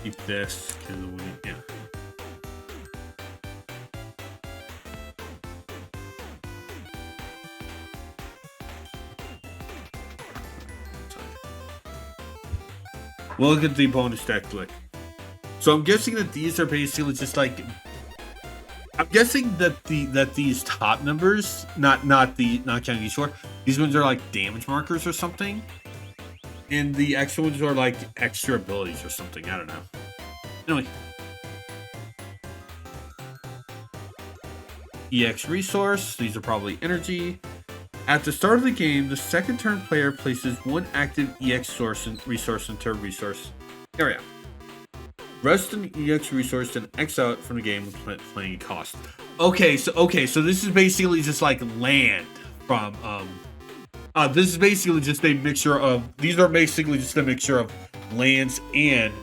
Keep this because yeah. We'll look at the bonus deck click. So I'm guessing that these are basically just like, I'm guessing that these top numbers, not counting these four, these ones are like damage markers or something, and the extra ones are like extra abilities or something. I don't know. Anyway, EX resource. These are probably energy. At the start of the game, the second turn player places one active EX resource into a resource area. Rest an EX resource and exile it from the game when playing a cost. Okay, so this is basically just like land from This is basically just a mixture of. These are basically just a mixture of lands and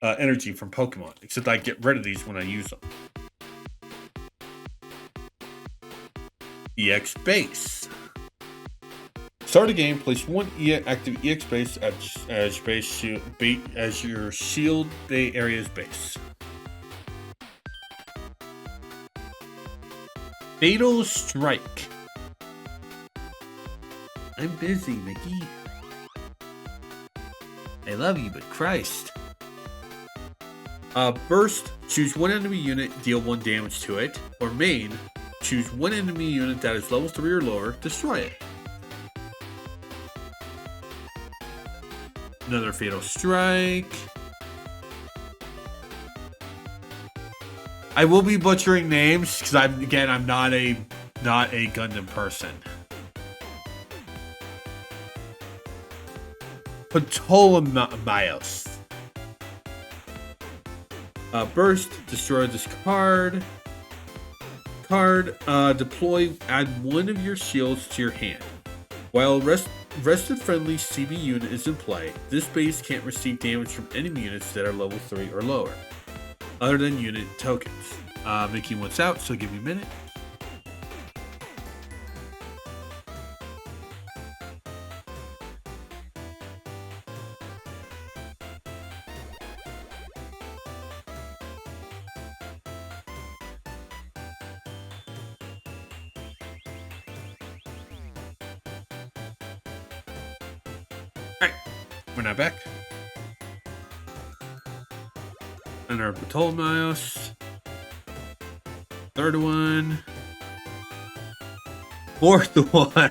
energy from Pokemon. Except I get rid of these when I use them. EX base. Start the game. Place one active EX base as your shield bay area's base. Fatal Strike. I'm busy, Mickey. I love you, but Christ. Burst. Choose one enemy unit, deal 1 damage to it. Or main. Choose one enemy unit that is level 3 or lower, destroy it. Another Fatal Strike. I will be butchering names because I'm not a Gundam person. Ptolemaeus. Burst. Destroy this card. Deploy. Add one of your shields to your hand. While rested friendly CB unit is in play, this base can't receive damage from enemy units that are level 3 or lower, other than unit tokens. Mickey wants out, so give me a minute. Alright, we're now back. And our Ptolemaeus. Third one. Fourth one.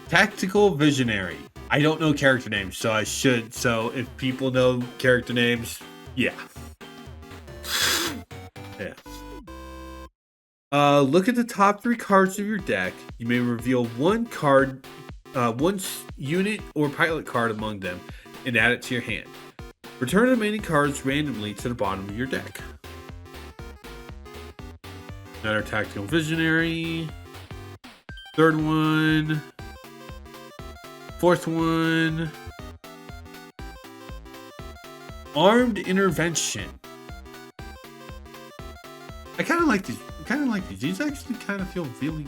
Tactical Visionary. I don't know character names, so I should. So if people know character names, yeah. Yeah. Look at the top 3 cards of your deck. You may reveal one card, one unit or pilot card among them, and add it to your hand. Return the remaining cards randomly to the bottom of your deck. Another Tactical Visionary. Third one. Fourth one. Armed Intervention. I kind of like these. These actually kind of feel really.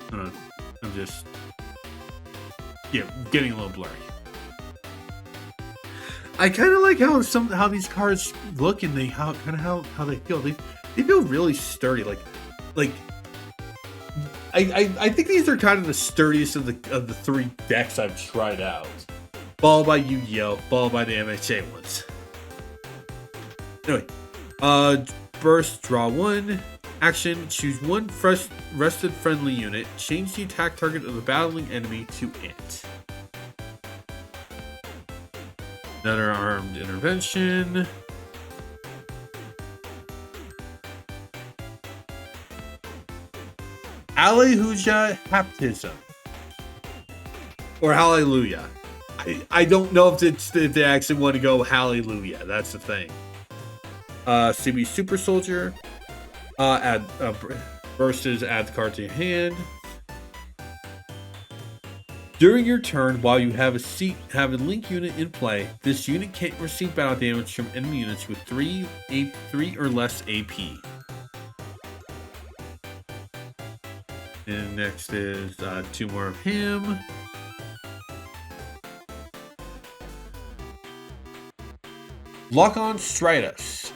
I don't know. I'm just. Yeah, getting a little blurry. I kind of like how these cards look and how they feel. They feel really sturdy. I think these are kind of the sturdiest of the 3 decks I've tried out. Followed by Yu-Gi-Oh, followed by the MHA ones. Anyway, burst, draw 1. Action, choose one rested friendly unit. Change the attack target of the battling enemy to it. Another Armed Intervention. Alleluia Baptism. Or Hallelujah. I don't know if they actually want to go Hallelujah. That's the thing. CB Super Soldier. Add burst is add the card to your hand. During your turn, while you have a link unit in play, this unit can't receive battle damage from enemy units with 3 or less AP. And next is 2 more of him. Lock on Stratus.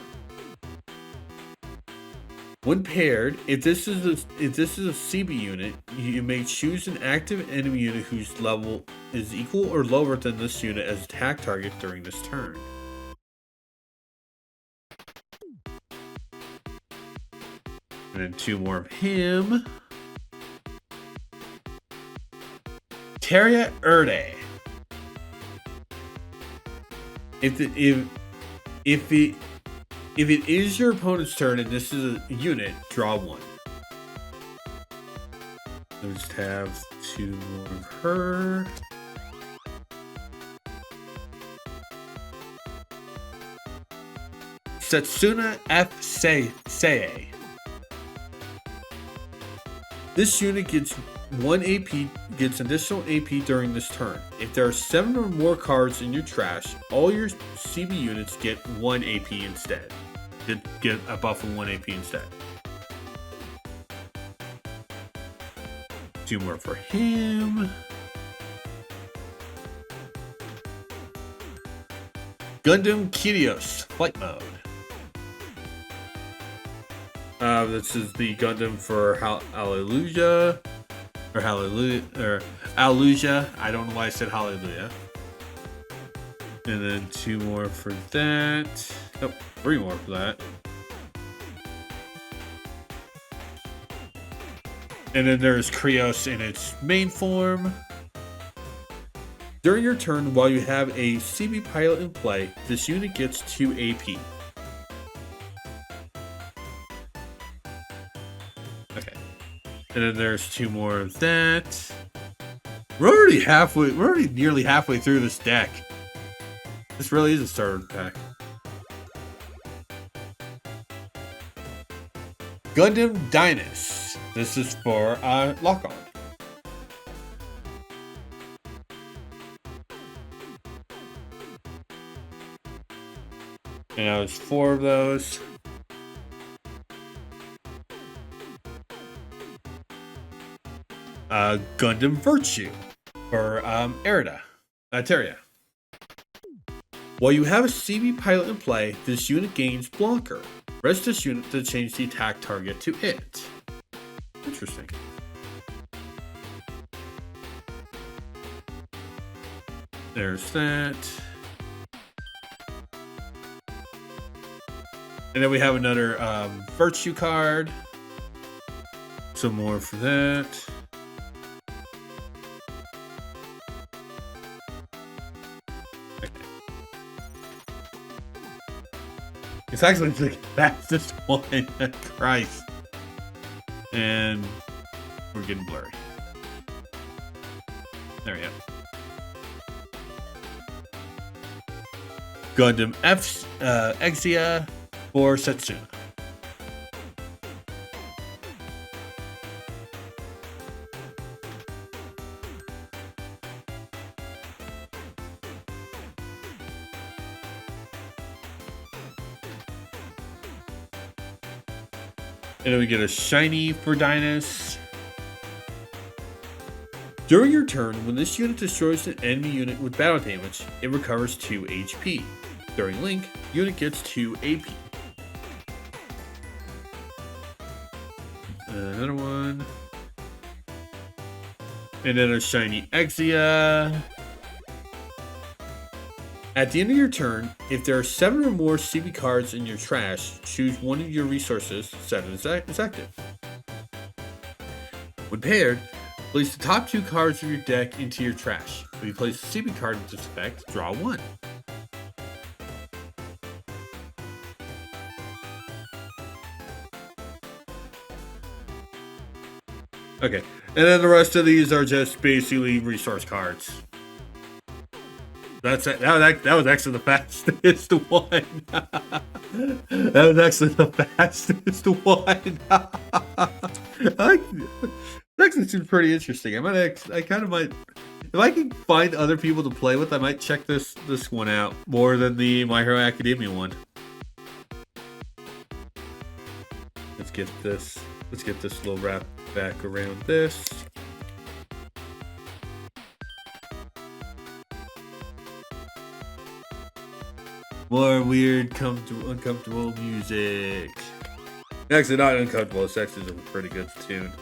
When paired, if this is a CB unit, you may choose an active enemy unit whose level is equal or lower than this unit as attack target during this turn. And then 2 more of him. Terra Erde. If it is your opponent's turn and this is a unit, draw 1. Let's just have 2 more of her. Setsuna F. Sei. This unit gets 1 AP, gets additional AP during this turn. If there are 7 or more cards in your trash, all your CB units get 1 AP instead. Get a buff of 1 AP instead. 2 more for him. Gundam Kyrios Flight Mode. This is the Gundam for Hallelujah. Or Hallelujah. Or Hallelujah. I don't know why I said Hallelujah. And then 2 more for that. Oh, 3 more for that. And then there's Krios in its main form. During your turn, while you have a CB pilot in play, this unit gets 2 AP. Okay. And then there's 2 more of that. We're already nearly halfway through this deck. This really is a starter pack. Gundam Dynus. This is for lock on. And now there's 4 of those. Gundam Virtue for Terria. While you have a CB pilot in play, this unit gains Blocker. Rest this unit to change the attack target to it. Interesting. There's that. And then we have another Virtue card. Some more for that. Okay. It's actually the fastest one. Christ. And we're getting blurry. There we go. Gundam Exia for Setsuna. And then we get a shiny for Dynus. During your turn, when this unit destroys an enemy unit with battle damage, it recovers 2 HP. During Link, unit gets 2 AP. Another one. And then a shiny Exia. At the end of your turn, if there are 7 or more CB cards in your trash, choose one of your resources set as active. When paired, place the top 2 cards of your deck into your trash. If you place a CB card with this effect, draw 1. Okay, and then the rest of these are just basically resource cards. That was actually the fastest one. That was actually the fastest one. That actually seems pretty interesting. I kind of might, if I can find other people to play with, I might check this one out more than the My Hero Academia one. Let's get this little wrap back around this. More weird, uncomfortable music. Actually, not uncomfortable. It's actually a pretty good tune.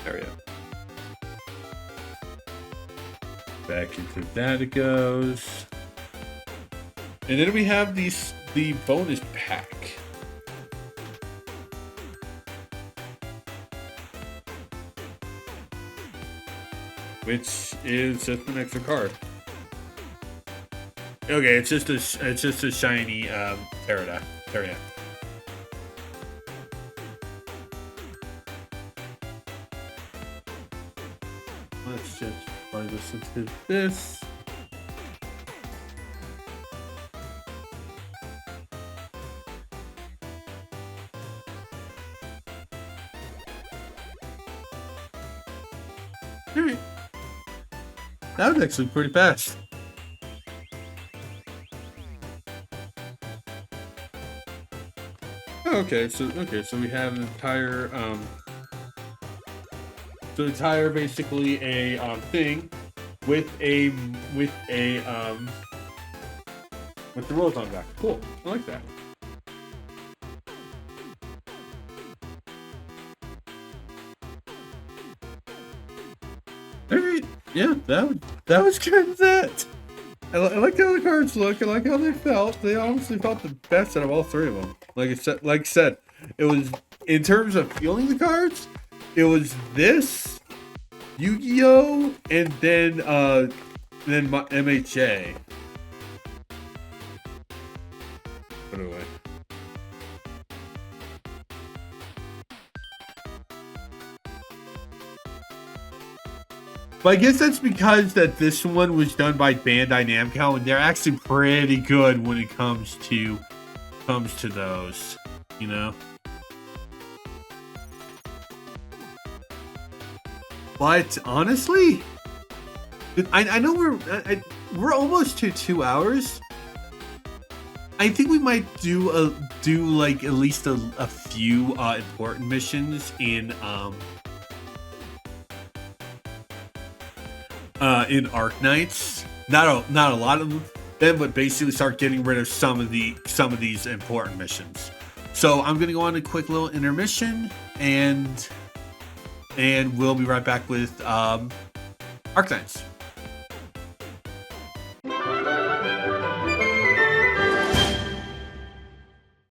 There we go. Back into that it goes. And then we have the bonus pack. Which is just an extra card. Okay, it's just a shiny Pterodactyl. Let's just find this into this. Alright. That was actually pretty fast. Okay, so we have an entire basically a thing with the rolls on back. Cool. I like that. Alright. Yeah, that was kind of that. I like how the cards look. I like how they felt. They honestly felt the best out of all three of them. Like I said, it was, in terms of feeling the cards, it was this, Yu-Gi-Oh, and then my MHA. Put it away. But I guess that's because that this one was done by Bandai Namco, and they're actually pretty good when it comes to those, you know. But honestly, I know we're almost to 2 hours. I think we might do like at least a few important missions in Arknights. Not a lot of them, but basically start getting rid of some of these important missions. So I'm gonna go on a quick little intermission, and we'll be right back with Arknights.